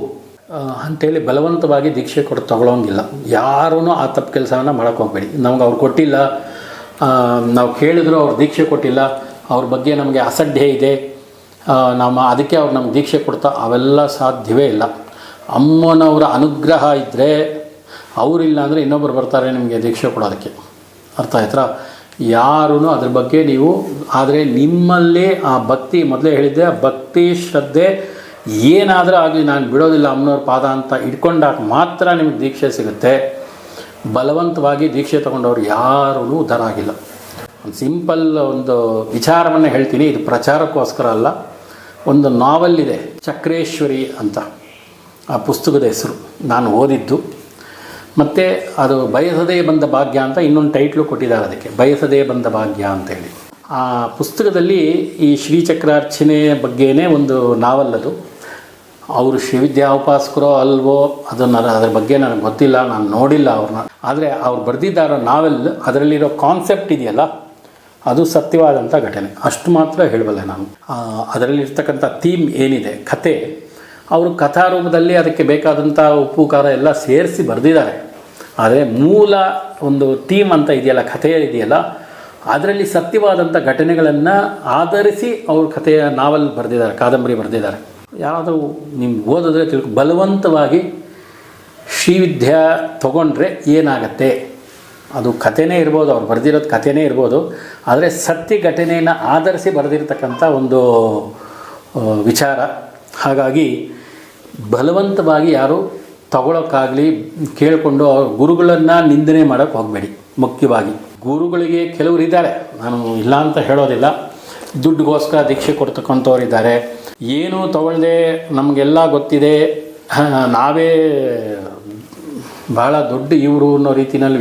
ಅಂಥೇಳಿ ಬಲವಂತವಾಗಿ ದೀಕ್ಷೆ ತಗೊಳ್ಳೋಂಗಿಲ್ಲ. ಯಾರೂ ಆ ತಪ್ಪು ಕೆಲಸವನ್ನು ಮಾಡೋಕ್ಕೆ ಹೋಗಬೇಡಿ. ನಮ್ಗೆ ಅವ್ರು ಕೊಟ್ಟಿಲ್ಲ, ನಾವು ಕೇಳಿದ್ರು ಅವ್ರು ದೀಕ್ಷೆ ಕೊಟ್ಟಿಲ್ಲ, ಅವ್ರ ಬಗ್ಗೆ ನಮಗೆ ಅಸಡ್ಡೆ ಇದೆ, ಅದಕ್ಕೆ ಅವ್ರು ನಮ್ಗೆ ದೀಕ್ಷೆ ಕೊಡ್ತಾ, ಅವೆಲ್ಲ ಸಾಧ್ಯವೇ ಇಲ್ಲ. ಅಮ್ಮನವರ ಅನುಗ್ರಹ ಇದ್ದರೆ, ಅವರಿಲ್ಲ ಅಂದರೆ ಇನ್ನೊಬ್ಬರು ಬರ್ತಾರೆ ನಿಮಗೆ ದೀಕ್ಷೆ ಕೊಡೋದಕ್ಕೆ. ಅರ್ಥ ಆಯ್ತಾ? ಯಾರೂ ಅದ್ರ ಬಗ್ಗೆ ನೀವು, ಆದರೆ ನಿಮ್ಮಲ್ಲೇ ಆ ಭಕ್ತಿ, ಮೊದಲೇ ಹೇಳಿದ್ದೆ, ಭಕ್ತಿ ಶ್ರದ್ಧೆ ಏನಾದರೂ ಆಗಲಿ ನಾನು ಬಿಡೋದಿಲ್ಲ ಅಮ್ಮನವ್ರ ಪಾದ ಅಂತ ಇಟ್ಕೊಂಡಾಗ ಮಾತ್ರ ನಿಮಗೆ ದೀಕ್ಷೆ ಸಿಗುತ್ತೆ. ಬಲವಂತವಾಗಿ ದೀಕ್ಷೆ ತೊಗೊಂಡವ್ರು ಯಾರೂ ಉದ್ಧಾರ ಆಗಿಲ್ಲ. ಒಂದು ಸಿಂಪಲ್ ಒಂದು ವಿಚಾರವನ್ನು ಹೇಳ್ತೀನಿ, ಇದು ಪ್ರಚಾರಕ್ಕೋಸ್ಕರ ಅಲ್ಲ. ಒಂದು ನಾವೆಲ್ ಇದೆ, ಚಕ್ರೇಶ್ವರಿ ಅಂತ, ಆ ಪುಸ್ತಕದ ಹೆಸರು ನಾನು ಓದಿದ್ದು. ಮತ್ತು ಅದು ಬಯಸದೇ ಬಂದ ಭಾಗ್ಯ ಅಂತ ಇನ್ನೊಂದು ಟೈಟ್ಲು ಕೊಟ್ಟಿದ್ದಾರೆ ಅದಕ್ಕೆ, ಬಯಸದೇ ಬಂದ ಭಾಗ್ಯ ಅಂತೇಳಿ. ಆ ಪುಸ್ತಕದಲ್ಲಿ ಈ ಶ್ರೀಚಕ್ರಾರ್ಚನೆ ಬಗ್ಗೆನೇ ಒಂದು ನಾವೆಲ್ ಅದು. ಅವರು ಶ್ರೀವಿದ್ಯಾ ಉಪಾಸಕರೋ ಅಲ್ವೋ ಅದನ್ನು, ಅದರ ಬಗ್ಗೆ ನನಗೆ ಗೊತ್ತಿಲ್ಲ, ನಾನು ನೋಡಿಲ್ಲ ಅವ್ರನ್ನ. ಆದರೆ ಅವ್ರು ಬರೆದಿದ್ದಾರೋ ನಾವೆಲ್, ಅದರಲ್ಲಿರೋ ಕಾನ್ಸೆಪ್ಟ್ ಇದೆಯಲ್ಲ, ಅದು ಸತ್ಯವಾದಂಥ ಘಟನೆ. ಅಷ್ಟು ಮಾತ್ರ ಹೇಳಬಲ್ಲೆ ನಾನು. ಅದರಲ್ಲಿರ್ತಕ್ಕಂಥ ಥೀಮ್ ಏನಿದೆ, ಕತೆ, ಅವರು ಕಥಾರೂಪದಲ್ಲಿ ಅದಕ್ಕೆ ಬೇಕಾದಂಥ ಉಪ್ಪು ಖಾರ ಎಲ್ಲ ಸೇರಿಸಿ ಬರೆದಿದ್ದಾರೆ. ಆದರೆ ಮೂಲ ಒಂದು ಥೀಮ್ ಅಂತ ಇದೆಯಲ್ಲ, ಕಥೆ ಇದೆಯಲ್ಲ, ಅದರಲ್ಲಿ ಸತ್ಯವಾದಂಥ ಘಟನೆಗಳನ್ನು ಆಧರಿಸಿ ಅವರು ಕಥೆಯ ನಾವೆಲ್ ಬರೆದಿದ್ದಾರೆ, ಕಾದಂಬರಿ ಬರೆದಿದ್ದಾರೆ. ಯಾರಾದರೂ ನಿಮ್ಗೆ ಓದಿದ್ರೆ ಬಲವಂತವಾಗಿ ಶ್ರೀವಿದ್ಯಾ ತೊಗೊಂಡ್ರೆ ಏನಾಗತ್ತೆ, ಅದು ಕಥೆನೇ ಇರ್ಬೋದು, ಅವ್ರು ಬರೆದಿರೋದು ಕಥೆನೇ ಇರ್ಬೋದು, ಆದರೆ ಸತ್ಯ ಘಟನೆಯನ್ನು ಆಧರಿಸಿ ಬರೆದಿರ್ತಕ್ಕಂಥ ಒಂದು ವಿಚಾರ. ಹಾಗಾಗಿ ಬಲವಂತವಾಗಿ ಯಾರು ತಗೊಳ್ಳೋಕ್ಕಾಗಲಿ ಕೇಳಿಕೊಂಡು ಅವ್ರ ಗುರುಗಳನ್ನು ನಿಂದನೆ ಮಾಡೋಕ್ಕೆ ಹೋಗಬೇಡಿ. ಮುಖ್ಯವಾಗಿ ಗುರುಗಳಿಗೆ ಕೆಲವರು ಇದ್ದಾರೆ, ನಾನು ಇಲ್ಲ ಅಂತ ಹೇಳೋದಿಲ್ಲ, ದುಡ್ಡುಗೋಸ್ಕರ ದೀಕ್ಷೆ ಕೊಡ್ತಕ್ಕಂಥವ್ರು ಇದ್ದಾರೆ. ಏನೂ ತಗೊಳ್ಳದೆ ನಮಗೆಲ್ಲ ಗೊತ್ತಿದೆ, ನಾವೇ ಬಹಳ ದೊಡ್ಡ ಇವರು ಅನ್ನೋ ರೀತಿಯಲ್ಲಿ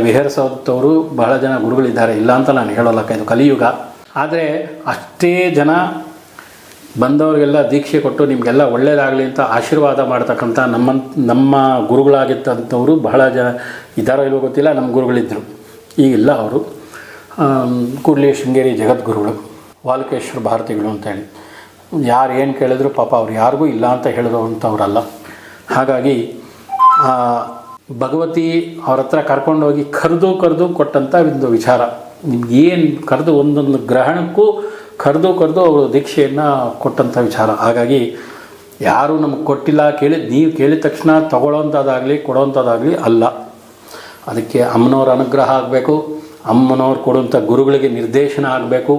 ವಿಹರಿಸೋಂಥವರು ಬಹಳ ಜನ ಗುರುಗಳಿದ್ದಾರೆ, ಇಲ್ಲ ಅಂತ ನಾನು ಹೇಳೋಲ್ಲ, ಇದು ಕಲಿಯುಗ. ಆದರೆ ಅಷ್ಟೇ ಜನ ಬಂದವರಿಗೆಲ್ಲ ದೀಕ್ಷೆ ಕೊಟ್ಟು ನಿಮಗೆಲ್ಲ ಒಳ್ಳೆಯದಾಗಲಿ ಅಂತ ಆಶೀರ್ವಾದ ಮಾಡ್ತಕ್ಕಂಥ ನಮ್ಮ ಗುರುಗಳಾಗಿದ್ದಂಥವರು ಬಹಳ ಜನ ಇದ್ದಾರೋ ಇಲ್ಲವೋ ಗೊತ್ತಿಲ್ಲ. ನಮ್ಮ ಗುರುಗಳಿದ್ದರು, ಈಗಿಲ್ಲ ಅವರು. ಕೂಡಲೇ ಶೃಂಗೇರಿ ಜಗದ್ಗುರುಗಳು, ವಾಲ್ಕೇಶ್ವರ ಭಾರತಿಗಳು ಅಂತೇಳಿ. ಯಾರು ಏನು ಕೇಳಿದ್ರು ಪಾಪ ಅವ್ರು ಯಾರಿಗೂ ಇಲ್ಲ ಅಂತ ಹೇಳಿದವಂಥವ್ರಲ್ಲ. ಹಾಗಾಗಿ ಭಗವತಿ ಅವ್ರ ಹತ್ರ ಕರ್ಕೊಂಡೋಗಿ ಕರೆದು ಕೊಟ್ಟಂಥ ಒಂದು ವಿಚಾರ. ನಿಮ್ಗೆ ಏನು ಕರೆದು ಒಂದೊಂದು ಗ್ರಹಣಕ್ಕೂ ಕರೆದು ಅವರು ದೀಕ್ಷೆಯನ್ನು ಕೊಟ್ಟಂಥ ವಿಚಾರ. ಹಾಗಾಗಿ ಯಾರೂ ನಮಗೆ ಕೊಟ್ಟಿಲ್ಲ, ನೀವು ಕೇಳಿದ ತಕ್ಷಣ ತಗೊಳ್ಳೋವಂಥದ್ದಾಗಲಿ ಕೊಡೋವಂಥದ್ದಾಗಲಿ ಅಲ್ಲ. ಅದಕ್ಕೆ ಅಮ್ಮನವ್ರ ಅನುಗ್ರಹ ಆಗಬೇಕು, ಅಮ್ಮನವ್ರು ಕೊಡುವಂಥ ಗುರುಗಳಿಗೆ ನಿರ್ದೇಶನ ಆಗಬೇಕು.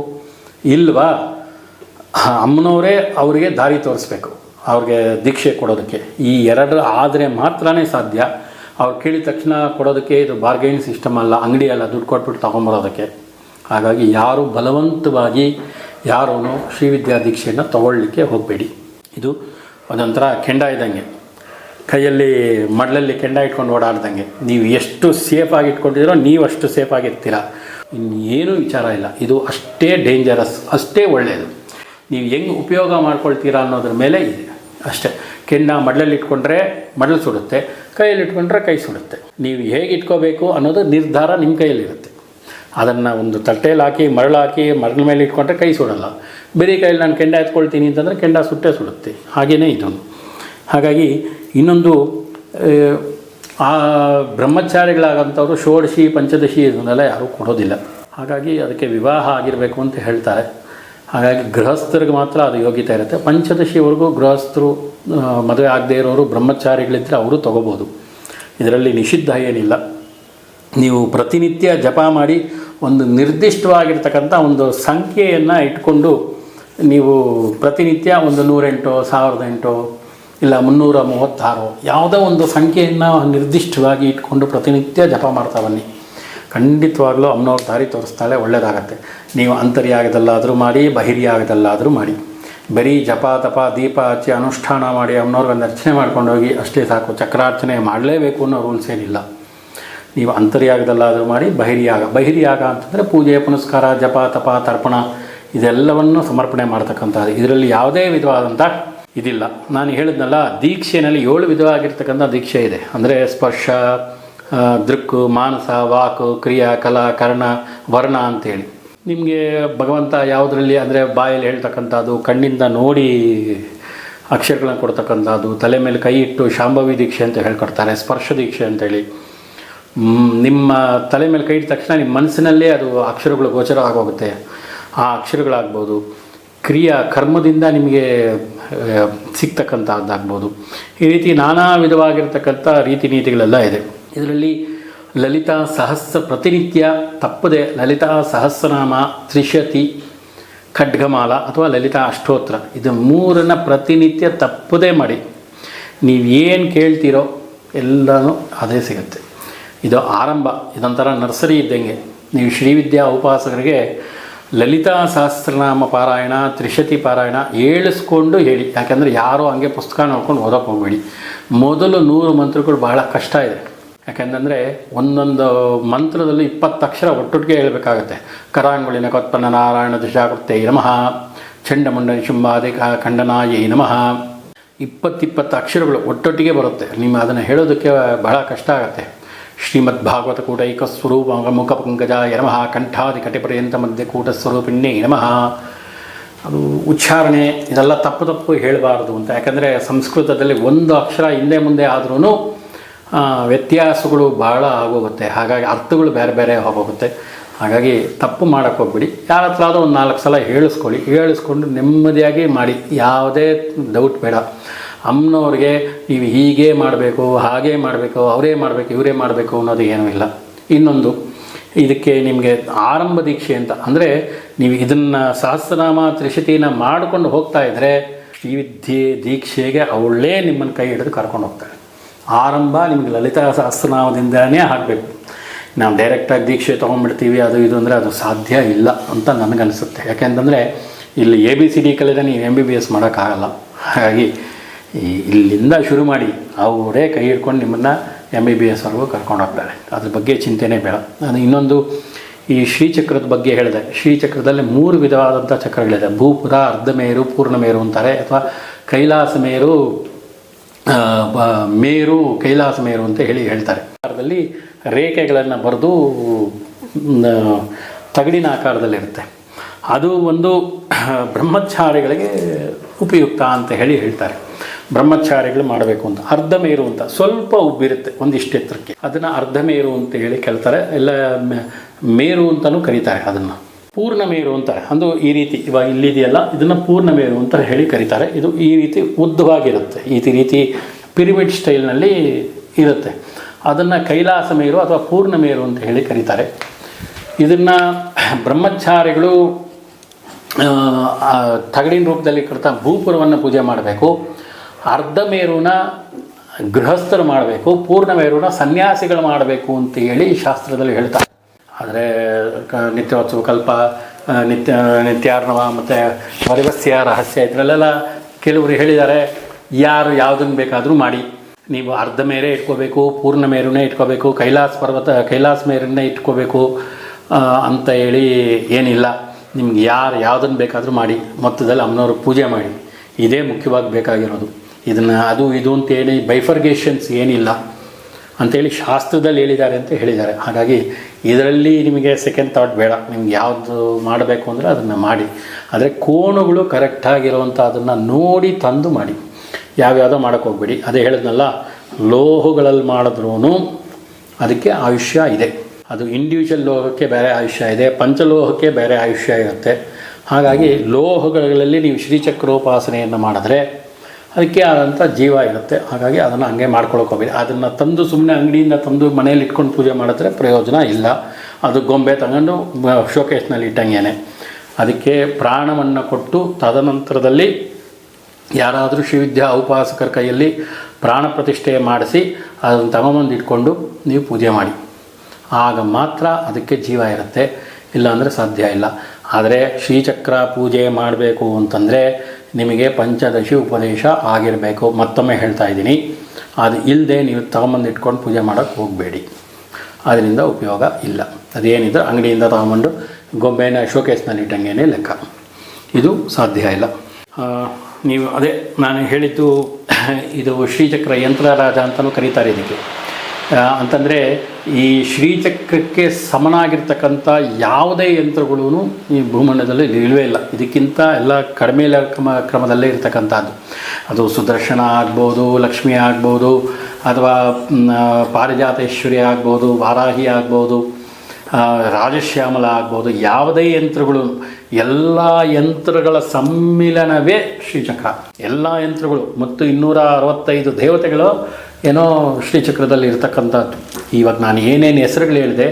ಇಲ್ವಾ ಅಮ್ಮನವರೇ ಅವರಿಗೆ ದಾರಿ ತೋರಿಸ್ಬೇಕು, ಅವ್ರಿಗೆ ದೀಕ್ಷೆ ಕೊಡೋದಕ್ಕೆ. ಈ ಎರಡು ಆದರೆ ಮಾತ್ರನೇ ಸಾಧ್ಯ. ಅವ್ರು ಕೇಳಿದ ತಕ್ಷಣ ಕೊಡೋದಕ್ಕೆ ಇದು ಬಾರ್ಗೈನ್ ಸಿಸ್ಟಮ್ ಅಲ್ಲ, ಅಂಗಡಿ ಅಲ್ಲ, ದುಡ್ಡು ಕೊಟ್ಬಿಟ್ಟು ತೊಗೊಂಬರೋದಕ್ಕೆ. ಹಾಗಾಗಿ ಯಾರು ಬಲವಂತವಾಗಿ ಯಾರೂ ಶ್ರೀವಿದ್ಯಾ ದೀಕ್ಷೆಯನ್ನು ತಗೊಳ್ಳಿಕ್ಕೆ ಹೋಗಬೇಡಿ. ಇದು ಅದೊಂಥರ ಕೆಂಡ ಇದ್ದಂಗೆ, ಕೈಯಲ್ಲಿ ಮಡಲಲ್ಲಿ ಕೆಂಡ ಇಟ್ಕೊಂಡು ಓಡಾಡ್ದಂಗೆ. ನೀವು ಎಷ್ಟು ಸೇಫಾಗಿ ಇಟ್ಕೊಂಡಿದ್ದೀರೋ ನೀವು ಅಷ್ಟು ಸೇಫಾಗಿರ್ತೀರ, ಇನ್ನೇನೂ ವಿಚಾರ ಇಲ್ಲ. ಇದು ಅಷ್ಟೇ ಡೇಂಜರಸ್, ಅಷ್ಟೇ ಒಳ್ಳೆಯದು. ನೀವು ಹೆಂಗೆ ಉಪಯೋಗ ಮಾಡ್ಕೊಳ್ತೀರಾ ಅನ್ನೋದ್ರ ಮೇಲೆ ಇದೆ ಅಷ್ಟೇ. ಕೆಂಡ ಮಡಲಲ್ಲಿ ಇಟ್ಕೊಂಡ್ರೆ ಮಡಲು ಸುಡುತ್ತೆ, ಕೈಯಲ್ಲಿ ಇಟ್ಕೊಂಡ್ರೆ ಕೈ ಸುಡುತ್ತೆ. ನೀವು ಹೇಗೆ ಇಟ್ಕೋಬೇಕು ಅನ್ನೋದು ನಿರ್ಧಾರ ನಿಮ್ಮ ಕೈಯಲ್ಲಿರುತ್ತೆ. ಅದನ್ನು ಒಂದು ತಟ್ಟೆಯಲ್ಲಿ ಹಾಕಿ ಮರಳ ಮೇಲೆ ಇಟ್ಕೊಂಡ್ರೆ ಕೈ ಸುಡಲ್ಲ. ಬೇರೆ ಕೈಯಲ್ಲಿ ನಾನು ಕೆಂಡ ಎತ್ಕೊಳ್ತೀನಿ ಅಂತಂದರೆ ಕೆಂಡ ಸುಡುತ್ತೆ. ಹಾಗೆಯೇ ಇದೊಂದು. ಹಾಗಾಗಿ ಇನ್ನೊಂದು, ಆ ಬ್ರಹ್ಮಚಾರಿಗಳಾಗಂಥವ್ರು ಷೋಡಶಿ ಪಂಚದಶಿ ಇದನ್ನೆಲ್ಲ ಯಾರೂ ಕೊಡೋದಿಲ್ಲ. ಹಾಗಾಗಿ ಅದಕ್ಕೆ ವಿವಾಹ ಆಗಿರಬೇಕು ಅಂತ ಹೇಳ್ತಾರೆ. ಹಾಗಾಗಿ ಗೃಹಸ್ಥರಿಗೆ ಮಾತ್ರ ಅದು ಯೋಗ್ಯತೆ ಇರುತ್ತೆ. ಪಂಚದಶಿವರೆಗೂ ಗೃಹಸ್ಥರು ಮದುವೆ ಆಗದೇ ಇರೋರು ಬ್ರಹ್ಮಚಾರಿಗಳಿದ್ದರೆ ಅವರು ತೊಗೋಬೋದು, ಇದರಲ್ಲಿ ನಿಷಿದ್ಧ ಏನಿಲ್ಲ. ನೀವು ಪ್ರತಿನಿತ್ಯ ಜಪ ಮಾಡಿ ಒಂದು ನಿರ್ದಿಷ್ಟವಾಗಿರ್ತಕ್ಕಂಥ ಒಂದು ಸಂಖ್ಯೆಯನ್ನು ಇಟ್ಕೊಂಡು ನೀವು ಪ್ರತಿನಿತ್ಯ ಒಂದು 108, 1008 ಇಲ್ಲ 336 ಯಾವುದೋ ಒಂದು ಸಂಖ್ಯೆಯನ್ನು ನಿರ್ದಿಷ್ಟವಾಗಿ ಇಟ್ಕೊಂಡು ಪ್ರತಿನಿತ್ಯ ಜಪ ಮಾಡ್ತಾ ಬನ್ನಿ. ಖಂಡಿತವಾಗ್ಲೂ ಅಮ್ಮನವ್ರ ದಾರಿ ತೋರಿಸ್ತಾಳೆ, ಒಳ್ಳೆಯದಾಗತ್ತೆ. ನೀವು ಅಂತರ್ಯಾಗದಲ್ಲಾದರೂ ಮಾಡಿ, ಬಹಿರ್ಯಾಗದಲ್ಲಾದರೂ ಮಾಡಿ. ಬರೀ ಜಪ ತಪ ದೀಪ ಹಚ್ಚಿ ಅನುಷ್ಠಾನ ಮಾಡಿ ಅಮ್ಮನವ್ರಿಗೆ ಅರ್ಚನೆ ಮಾಡ್ಕೊಂಡೋಗಿ ಅಷ್ಟೇ ಸಾಕು. ಚಕ್ರಾರ್ಚನೆ ಮಾಡಲೇಬೇಕು ಅನ್ನೋ ರೂಲ್ಸ್ ಏನಿಲ್ಲ. ನೀವು ಅಂತರ್ಯಾಗದಲ್ಲಾದರೂ ಮಾಡಿ, ಬಹಿರ್ಯಾಗ ಅಂತಂದರೆ ಪೂಜೆ ಪುನಸ್ಕಾರ ಜಪ ತಪ ತರ್ಪಣ ಇದೆಲ್ಲವನ್ನು ಸಮರ್ಪಣೆ ಮಾಡ್ತಕ್ಕಂಥದ್ದು. ಇದರಲ್ಲಿ ಯಾವುದೇ ವಿಧವಾದಂಥ ಇದಿಲ್ಲ. ನಾನು ಹೇಳಿದ್ನಲ್ಲ, ದೀಕ್ಷೆಯಲ್ಲಿ 7 ವಿಧವಾಗಿರ್ತಕ್ಕಂಥ ದೀಕ್ಷೆ ಇದೆ. ಅಂದರೆ ಸ್ಪರ್ಶ, ದೃಕ್ಕು, ಮಾನಸ, ವಾಕು, ಕ್ರಿಯಾ, ಕಲಾ, ಕರ್ಣ, ವರ್ಣ ಅಂತೇಳಿ. ನಿಮಗೆ ಭಗವಂತ ಯಾವುದರಲ್ಲಿ ಅಂದರೆ ಬಾಯಲ್ಲಿ ಹೇಳ್ತಕ್ಕಂಥದ್ದು, ಕಣ್ಣಿಂದ ನೋಡಿ ಅಕ್ಷರಗಳನ್ನು ಕೊಡ್ತಕ್ಕಂಥದ್ದು, ತಲೆ ಮೇಲೆ ಕೈ ಇಟ್ಟು ಶಾಂಭವಿ ದೀಕ್ಷೆ ಅಂತ ಹೇಳ್ಕೊಡ್ತಾರೆ, ಸ್ಪರ್ಶ ದೀಕ್ಷೆ ಅಂತೇಳಿ. ನಿಮ್ಮ ತಲೆ ಮೇಲೆ ಕೈ ಇಟ್ಟ ತಕ್ಷಣ ನಿಮ್ಮ ಮನಸ್ಸಿನಲ್ಲೇ ಅದು ಅಕ್ಷರಗಳು ಗೋಚರ ಆಗೋಗುತ್ತೆ, ಆ ಅಕ್ಷರಗಳಾಗ್ಬೋದು. ಕ್ರಿಯಾ ಕರ್ಮದಿಂದ ನಿಮಗೆ ಸಿಗ್ತಕ್ಕಂಥದ್ದಾಗ್ಬೋದು. ಈ ರೀತಿ ನಾನಾ ವಿಧವಾಗಿರ್ತಕ್ಕಂಥ ರೀತಿ ನೀತಿಗಳೆಲ್ಲ ಇದೆ. ಇದರಲ್ಲಿ ಲಲಿತಾ ಸಹಸ್ರ ಪ್ರತಿನಿತ್ಯ ತಪ್ಪದೆ ಲಲಿತಾ ಸಹಸ್ರನಾಮ, ತ್ರಿಶತಿ, ಖಡ್ಗಮಾಲ ಅಥವಾ ಲಲಿತಾ ಅಷ್ಟೋತ್ರ ಇದು 3 ಪ್ರತಿನಿತ್ಯ ತಪ್ಪದೇ ಮಾಡಿ. ನೀವೇನು ಕೇಳ್ತೀರೋ ಎಲ್ಲನೂ ಅದೇ ಸಿಗುತ್ತೆ. ಇದು ಆರಂಭ, ಇದೊಂಥರ ನರ್ಸರಿ ಇದ್ದಂಗೆ. ನೀವು ಶ್ರೀವಿದ್ಯಾ ಉಪಾಸಕರಿಗೆ ಲಲಿತಾ ಸಹಸ್ರನಾಮ ಪಾರಾಯಣ, ತ್ರಿಶತಿ ಪಾರಾಯಣ ಹೇಳಿಸ್ಕೊಂಡು ಹೇಳಿ. ಯಾಕೆಂದರೆ ಯಾರೋ ಹಂಗೆ ಪುಸ್ತಕ ನೋಡ್ಕೊಂಡು ಓದೋಕ್ಕೆ ಹೋಗಬೇಡಿ. ಮೊದಲು 100 ಮಂತ್ರಗಳು ಬಹಳ ಕಷ್ಟ ಇದೆ. ಯಾಕೆಂದರೆ ಒಂದೊಂದು ಮಂತ್ರದಲ್ಲಿ 20 ಅಕ್ಷರ ಒಟ್ಟೊಟ್ಟಿಗೆ ಹೇಳಬೇಕಾಗತ್ತೆ. ಕರಾಂಗುಳಿನ ಕೊತ್ಪನ್ನ ನಾರಾಯಣ ದಿಶಾಕೃತ್ಯೈ ನಮಃ, ಚಂಡಮುಂಡ ನಿಶುಂಭಾದಿ ಖಂಡನಾಯೈ ನಮಃ. 20 ಅಕ್ಷರಗಳು ಒಟ್ಟೊಟ್ಟಿಗೆ ಬರುತ್ತೆ. ನಿಮ್ಮ ಅದನ್ನು ಹೇಳೋದಕ್ಕೆ ಬಹಳ ಕಷ್ಟ ಆಗುತ್ತೆ. ಶ್ರೀಮದ್ ಭಾಗವತ ಕೂಟೈಕ ಸ್ವರೂಪ ಮುಖ ಪಂಕಜಾಯ ನಮಃ, ಕಂಠಾದಿ ಕಟಿಪರ್ಯಂತ ಮಧ್ಯೆ ಕೂಟ ಸ್ವರೂಪಿಣ್ಯೈ ನಮಃ. ಅದು ಉಚ್ಚಾರಣೆ ಇದೆಲ್ಲ ತಪ್ಪು ಹೇಳಬಾರ್ದು ಅಂತ. ಯಾಕಂದರೆ ಸಂಸ್ಕೃತದಲ್ಲಿ ಒಂದು ಅಕ್ಷರ ಹಿಂದೆ ಮುಂದೆ ಆದ್ರೂ ವ್ಯತ್ಯಾಸಗಳು ಭಾಳ ಆಗೋಗುತ್ತೆ. ಹಾಗಾಗಿ ಅರ್ಥಗಳು ಬೇರೆ ಬೇರೆ ಹೋಗೋಗುತ್ತೆ. ಹಾಗಾಗಿ ತಪ್ಪು ಮಾಡೋಕ್ಕೆ ಹೋಗ್ಬಿಡಿ. ಯಾರ ಹತ್ರ ಆದರೂ ಒಂದು 4 ಸಲ ಹೇಳಿಸ್ಕೊಂಡು ನೆಮ್ಮದಿಯಾಗಿ ಮಾಡಿ. ಯಾವುದೇ ಡೌಟ್ ಬೇಡ. ಅಮ್ಮನವ್ರಿಗೆ ನೀವು ಹೀಗೆ ಮಾಡಬೇಕು, ಹಾಗೇ ಮಾಡಬೇಕು, ಅವರೇ ಮಾಡಬೇಕು, ಇವರೇ ಮಾಡಬೇಕು ಅನ್ನೋದು ಏನೂ ಇಲ್ಲ. ಇನ್ನೊಂದು, ಇದಕ್ಕೆ ನಿಮಗೆ ಆರಂಭ ದೀಕ್ಷೆ ಅಂತ ಅಂದರೆ ನೀವು ಇದನ್ನು ಸಹಸ್ರನಾಮ ತ್ರಿಶತಿನ ಮಾಡಿಕೊಂಡು ಹೋಗ್ತಾ ಇದ್ದರೆ ಶ್ರೀವಿದ್ಯೆ ದೀಕ್ಷೆಗೆ ಅವಳೇ ನಿಮ್ಮನ್ನು ಕೈ ಹಿಡಿದು ಕರ್ಕೊಂಡು ಹೋಗ್ತಾಳೆ. ಆರಂಭ ನಿಮಗೆ ಲಲಿತಾ ಸಹಸ್ರನಾಮದಿಂದನೇ ಆಗಬೇಕು. ನಾವು ಡೈರೆಕ್ಟಾಗಿ ದೀಕ್ಷೆ ತೊಗೊಂಡ್ಬಿಡ್ತೀವಿ ಅದು ಇದು ಅಂದರೆ ಅದು ಸಾಧ್ಯ ಇಲ್ಲ ಅಂತ ನನಗನ್ನಿಸುತ್ತೆ. ಯಾಕೆಂತಂದರೆ ಇಲ್ಲಿ ABCD ಕಲಿದ್ರೆ ನೀವು MBBS ಮಾಡೋಕ್ಕಾಗಲ್ಲ. ಹಾಗಾಗಿ ಇಲ್ಲಿಂದ ಶುರು ಮಾಡಿ ಅವರೇ ಕೈ ಹಿಡ್ಕೊಂಡು ನಿಮ್ಮನ್ನು MBBSವರೆಗೂ ಕರ್ಕೊಂಡು ಹೋಗ್ತಾರೆ. ಅದ್ರ ಬಗ್ಗೆ ಚಿಂತೆನೇ ಬೇಡ. ನಾನು ಇನ್ನೊಂದು ಈ ಶ್ರೀಚಕ್ರದ ಬಗ್ಗೆ ಹೇಳಿದೆ. ಶ್ರೀಚಕ್ರದಲ್ಲಿ 3 ವಿಧವಾದಂಥ ಚಕ್ರಗಳಿದೆ. ಭೂಪುರ, ಅರ್ಧಮೇರು, ಪೂರ್ಣಮೇರು ಅಂತಾರೆ, ಅಥವಾ ಕೈಲಾಸ ಮೇರು, ಮೇರು, ಕೈಲಾಸ ಮೇರು ಅಂತ ಹೇಳ್ತಾರೆ. ಆಕಾರದಲ್ಲಿ ರೇಖೆಗಳನ್ನು ಬರೆದು ತಗಡಿನ ಆಕಾರದಲ್ಲಿರುತ್ತೆ. ಅದು ಒಂದು ಬ್ರಹ್ಮಚಾರಿಗಳಿಗೆ ಉಪಯುಕ್ತ ಅಂತ ಹೇಳ್ತಾರೆ. ಬ್ರಹ್ಮಚಾರಿಗಳು ಮಾಡಬೇಕು ಅಂತ. ಅರ್ಧಮೇರು ಅಂತ ಸ್ವಲ್ಪ ಉಬ್ಬಿರುತ್ತೆ ಒಂದಿಷ್ಟು ಎತ್ತರಕ್ಕೆ, ಅದನ್ನು ಅರ್ಧಮೇರು ಅಂತ ಕೇಳ್ತಾರೆ. ಎಲ್ಲ ಮೇರು ಅಂತಲೂ ಕರೀತಾರೆ. ಅದನ್ನು ಪೂರ್ಣಮೇರು ಅಂತಾರೆ. ಅದು ಈ ರೀತಿ ಇವಾಗ ಇಲ್ಲಿದೆಯಲ್ಲ, ಇದನ್ನು ಪೂರ್ಣಮೇರು ಅಂತ ಕರೀತಾರೆ. ಇದು ಈ ರೀತಿ ಉದ್ದವಾಗಿರುತ್ತೆ, ಈ ರೀತಿ ಪಿರಮಿಡ್ ಸ್ಟೈಲ್ನಲ್ಲಿ ಇರುತ್ತೆ. ಅದನ್ನು ಕೈಲಾಸ ಮೇರು ಅಥವಾ ಪೂರ್ಣಮೇರು ಅಂತ ಕರೀತಾರೆ. ಇದನ್ನು ಬ್ರಹ್ಮಚಾರಿಗಳು ತಗಡಿನ ರೂಪದಲ್ಲಿ ಕರ್ತಾ ಭೂಪುರವನ್ನು ಪೂಜೆ ಮಾಡಬೇಕು. ಅರ್ಧಮೇರುನ ಗೃಹಸ್ಥರು ಮಾಡಬೇಕು, ಪೂರ್ಣಮೇರುನ ಸನ್ಯಾಸಿಗಳು ಮಾಡಬೇಕು ಅಂತ ಶಾಸ್ತ್ರದಲ್ಲಿ ಹೇಳ್ತಾರೆ. ಆದರೆ ನಿತ್ಯೋತ್ಸವ ಕಲ್ಪ, ನಿತ್ಯಾರ್ಣವ ಮತ್ತು ವರಿವಸ್ಯ ರಹಸ್ಯ ಇದರಲ್ಲೆಲ್ಲ ಕೆಲವರು ಹೇಳಿದ್ದಾರೆ, ಯಾರು ಯಾವುದನ್ನು ಬೇಕಾದರೂ ಮಾಡಿ, ನೀವು ಅರ್ಧ ಮೇರೆ ಇಟ್ಕೋಬೇಕು, ಪೂರ್ಣ ಮೇರುನೇ ಇಟ್ಕೋಬೇಕು, ಕೈಲಾಸ ಮೇರನ್ನೇ ಇಟ್ಕೋಬೇಕು ಅಂತ ಏನಿಲ್ಲ. ನಿಮ್ಗೆ ಯಾವುದನ್ನು ಬೇಕಾದರೂ ಮಾಡಿ, ಮೊತ್ತದಲ್ಲಿ ಅಮ್ಮನವ್ರಿಗೆ ಪೂಜೆ ಮಾಡಿ. ಇದೇ ಮುಖ್ಯವಾಗಿ ಬೇಕಾಗಿರೋದು. ಇದನ್ನು ಅದು ಇದು ಅಂತೇಳಿ ಬೈಫರ್ಗೇಷನ್ಸ್ ಏನಿಲ್ಲ ಅಂಥೇಳಿ ಶಾಸ್ತ್ರದಲ್ಲಿ ಹೇಳಿದ್ದಾರೆ. ಹಾಗಾಗಿ ಇದರಲ್ಲಿ ನಿಮಗೆ ಸೆಕೆಂಡ್ ಥಾಟ್ ಬೇಡ. ನಿಮ್ಗೆ ಯಾವುದು ಮಾಡಬೇಕು ಅಂದರೆ ಅದನ್ನು ಮಾಡಿ. ಆದರೆ ಕೋಣಗಳು ಕರೆಕ್ಟಾಗಿರುವಂಥ ಅದನ್ನು ನೋಡಿ ತಂದು ಮಾಡಿ. ಯಾವ್ಯಾವುದೋ ಮಾಡೋಕ್ಕೆ ಹೋಗ್ಬೇಡಿ. ಅದೇ ಹೇಳಿದ್ನಲ್ಲ, ಲೋಹಗಳಲ್ಲಿ ಮಾಡಿದ್ರೂ ಅದಕ್ಕೆ ಆಯುಷ್ಯ ಇದೆ. ಅದು ಇಂಡಿವಿಜುವಲ್ ಲೋಹಕ್ಕೆ ಬೇರೆ ಆಯುಷ್ಯ ಇದೆ, ಪಂಚಲೋಹಕ್ಕೆ ಬೇರೆ ಆಯುಷ್ಯ ಇರುತ್ತೆ. ಹಾಗಾಗಿ ಲೋಹಗಳಲ್ಲಿ ನೀವು ಶ್ರೀಚಕ್ರೋಪಾಸನೆಯನ್ನು ಮಾಡಿದ್ರೆ ಅದಕ್ಕೆ ಆದಂಥ ಜೀವ ಇರುತ್ತೆ. ಹಾಗಾಗಿ ಅದನ್ನು ಹಂಗೆ ಮಾಡ್ಕೊಳಕ್ಕೆ ಹೋಗ್ಬೇಡಿ. ಅದನ್ನು ತಂದು ಸುಮ್ಮನೆ ಅಂಗಡಿಯಿಂದ ತಂದು ಮನೇಲಿ ಇಟ್ಕೊಂಡು ಪೂಜೆ ಮಾಡಿದ್ರೆ ಪ್ರಯೋಜನ ಇಲ್ಲ. ಅದು ಗೊಂಬೆ ತಗೊಂಡು ಶೋಕೇಸ್ನಲ್ಲಿ ಇಟ್ಟಂಗೇನೆ. ಅದಕ್ಕೆ ಪ್ರಾಣವನ್ನು ಕೊಟ್ಟು ತದನಂತರದಲ್ಲಿ ಯಾರಾದರೂ ಶ್ರೀವಿದ್ಯಾ ಉಪಾಸಕರ ಕೈಯಲ್ಲಿ ಪ್ರಾಣ ಪ್ರತಿಷ್ಠೆ ಮಾಡಿಸಿ ಅದನ್ನು ತಗೊಂಬಂದು ಇಟ್ಕೊಂಡು ನೀವು ಪೂಜೆ ಮಾಡಿ. ಆಗ ಮಾತ್ರ ಅದಕ್ಕೆ ಜೀವ ಇರುತ್ತೆ, ಇಲ್ಲಾಂದರೆ ಸಾಧ್ಯ ಇಲ್ಲ. ಆದರೆ ಶ್ರೀಚಕ್ರ ಪೂಜೆ ಮಾಡಬೇಕು ಅಂತಂದರೆ ನಿಮಗೆ ಪಂಚದಶಿ ಉಪದೇಶ ಆಗಿರಬೇಕು. ಮತ್ತೊಮ್ಮೆ ಹೇಳ್ತಾ ಇದ್ದೀನಿ, ಅದು ಇಲ್ಲದೆ ನೀವು ತಗೊಂಬಂದು ಇಟ್ಕೊಂಡು ಪೂಜೆ ಮಾಡೋಕ್ಕೆ ಹೋಗಬೇಡಿ. ಅದರಿಂದ ಉಪಯೋಗ ಇಲ್ಲ. ಅದೇನಿದೆ ಅಂಗಡಿಯಿಂದ ತಗೊಂಬಂದು ಗೊಂಬೆನ ಶೋಕೇಸ್ನಲ್ಲಿ ಇಟ್ಟಂಗೇನೆ ಲೆಕ್ಕ. ಇದು ಸಾಧ್ಯ ಇಲ್ಲ. ನೀವು ಅದೇ ನಾನು ಹೇಳಿದ್ದು, ಇದು ಶ್ರೀಚಕ್ರ ಯಂತ್ರರಾಜ ಅಂತಲೂ ಕರೀತಾರೆ ಇದಕ್ಕೆ. ಅಂತಂದರೆ ಈ ಶ್ರೀಚಕ್ರಕ್ಕೆ ಸಮನಾಗಿರ್ತಕ್ಕಂಥ ಯಾವುದೇ ಯಂತ್ರಗಳೂ ಈ ಭೂಮಂಡಲದಲ್ಲಿ ಇಲ್ಲವೇ ಇಲ್ಲ. ಇದಕ್ಕಿಂತ ಎಲ್ಲ ಕಡಿಮೆ ಕ್ರಮದಲ್ಲೇ ಇರ್ತಕ್ಕಂಥದ್ದು. ಅದು ಸುದರ್ಶನ ಆಗ್ಬೋದು, ಲಕ್ಷ್ಮಿ ಆಗ್ಬೋದು, ಅಥವಾ ಪಾರಿಜಾತೇಶ್ವರಿ ಆಗ್ಬೋದು, ವಾರಾಹಿ ಆಗ್ಬೋದು, ರಾಜಶ್ಯಾಮಲ ಆಗ್ಬೋದು. ಯಾವುದೇ ಯಂತ್ರಗಳು, ಎಲ್ಲ ಯಂತ್ರಗಳ ಸಮ್ಮಿಲನವೇ ಶ್ರೀಚಕ್ರ. ಎಲ್ಲ ಯಂತ್ರಗಳು ಮತ್ತು 265 ದೇವತೆಗಳು ಏನೋ ಶ್ರೀಚಕ್ರದಲ್ಲಿ ಇರ್ತಕ್ಕಂಥದ್ದು. ಇವಾಗ ನಾನು ಏನೇನು ಹೆಸರುಗಳು ಹೇಳಿದೆ,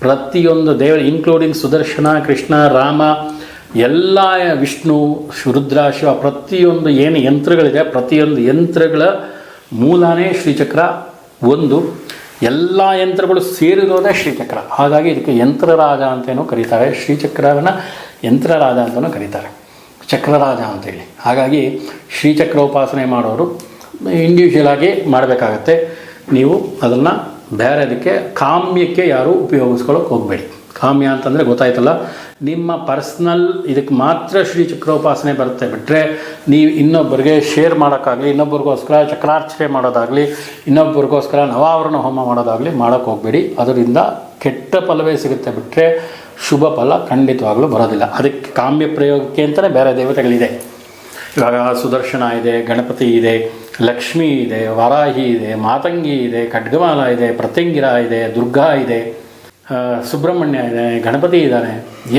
ಪ್ರತಿಯೊಂದು ಇನ್ಕ್ಲೂಡಿಂಗ್ ಸುದರ್ಶನ, ಕೃಷ್ಣ, ರಾಮ, ಎಲ್ಲ ವಿಷ್ಣು, ರುದ್ರ, ಶಿವ, ಪ್ರತಿಯೊಂದು ಏನು ಯಂತ್ರಗಳಿದೆ, ಪ್ರತಿಯೊಂದು ಯಂತ್ರಗಳ ಮೂಲನೇ ಶ್ರೀಚಕ್ರ ಒಂದು. ಎಲ್ಲ ಯಂತ್ರಗಳು ಸೇರಿರೋದೇ ಶ್ರೀಚಕ್ರ. ಹಾಗಾಗಿ ಇದಕ್ಕೆ ಯಂತ್ರರಾಜ ಅಂತೇನೋ ಕರೀತಾರೆ. ಶ್ರೀಚಕ್ರವನ್ನು ಯಂತ್ರರಾಜ ಅಂತಲೂ ಕರೀತಾರೆ, ಚಕ್ರರಾಜ ಅಂತೇಳಿ. ಹಾಗಾಗಿ ಶ್ರೀಚಕ್ರ ಉಪಾಸನೆ ಮಾಡೋರು ಇಂಡಿವಿಜುವಲ್ ಆಗಿ ಮಾಡಬೇಕಾಗತ್ತೆ. ನೀವು ಅದನ್ನು ಬೇರೆದಕ್ಕೆ ಕಾಮ್ಯಕ್ಕೆ ಯಾರೂ ಉಪಯೋಗಿಸ್ಕೊಳ್ಳೋಕೆ ಹೋಗಬೇಡಿ. ಕಾಮ್ಯ ಅಂತಂದರೆ ಗೊತ್ತಾಯ್ತಲ್ಲ, ನಿಮ್ಮ ಪರ್ಸ್ನಲ್ ಇದಕ್ಕೆ ಮಾತ್ರ ಶ್ರೀಚಕ್ರೋಪಾಸನೆ ಬರುತ್ತೆ. ಬಿಟ್ಟರೆ ನೀವು ಇನ್ನೊಬ್ಬರಿಗೆ ಶೇರ್ ಮಾಡೋಕ್ಕಾಗಲಿ, ಇನ್ನೊಬ್ಬರಿಗೋಸ್ಕರ ಚಕ್ರಾರ್ಚನೆ ಮಾಡೋದಾಗಲಿ, ಇನ್ನೊಬ್ಬರಿಗೋಸ್ಕರ ನವಾವರಣ ಹೋಮ ಮಾಡೋದಾಗಲಿ ಮಾಡೋಕ್ಕೆ ಹೋಗಬೇಡಿ. ಅದರಿಂದ ಕೆಟ್ಟ ಫಲವೇ ಸಿಗುತ್ತೆ, ಬಿಟ್ಟರೆ ಶುಭ ಫಲ ಖಂಡಿತವಾಗಲೂ ಬರೋದಿಲ್ಲ. ಅದಕ್ಕೆ ಕಾಮ್ಯ ಪ್ರಯೋಗಕ್ಕೆ ಅಂತಲೇ ಬೇರೆ ದೇವತೆಗಳಿದೆ. ಇವಾಗ ಸುದರ್ಶನ ಇದೆ, ಗಣಪತಿ ಇದೆ, ಲಕ್ಷ್ಮಿ ಇದೆ, ವಾರಾಹಿ ಇದೆ, ಮಾತಂಗಿ ಇದೆ, ಖಡ್ಗಮಾಲ ಇದೆ, ಪ್ರತ್ಯಂಗಿರ ಇದೆ, ದುರ್ಗಾ ಇದೆ, ಸುಬ್ರಹ್ಮಣ್ಯ ಇದೆ, ಗಣಪತಿ ಇದ್ದಾನೆ.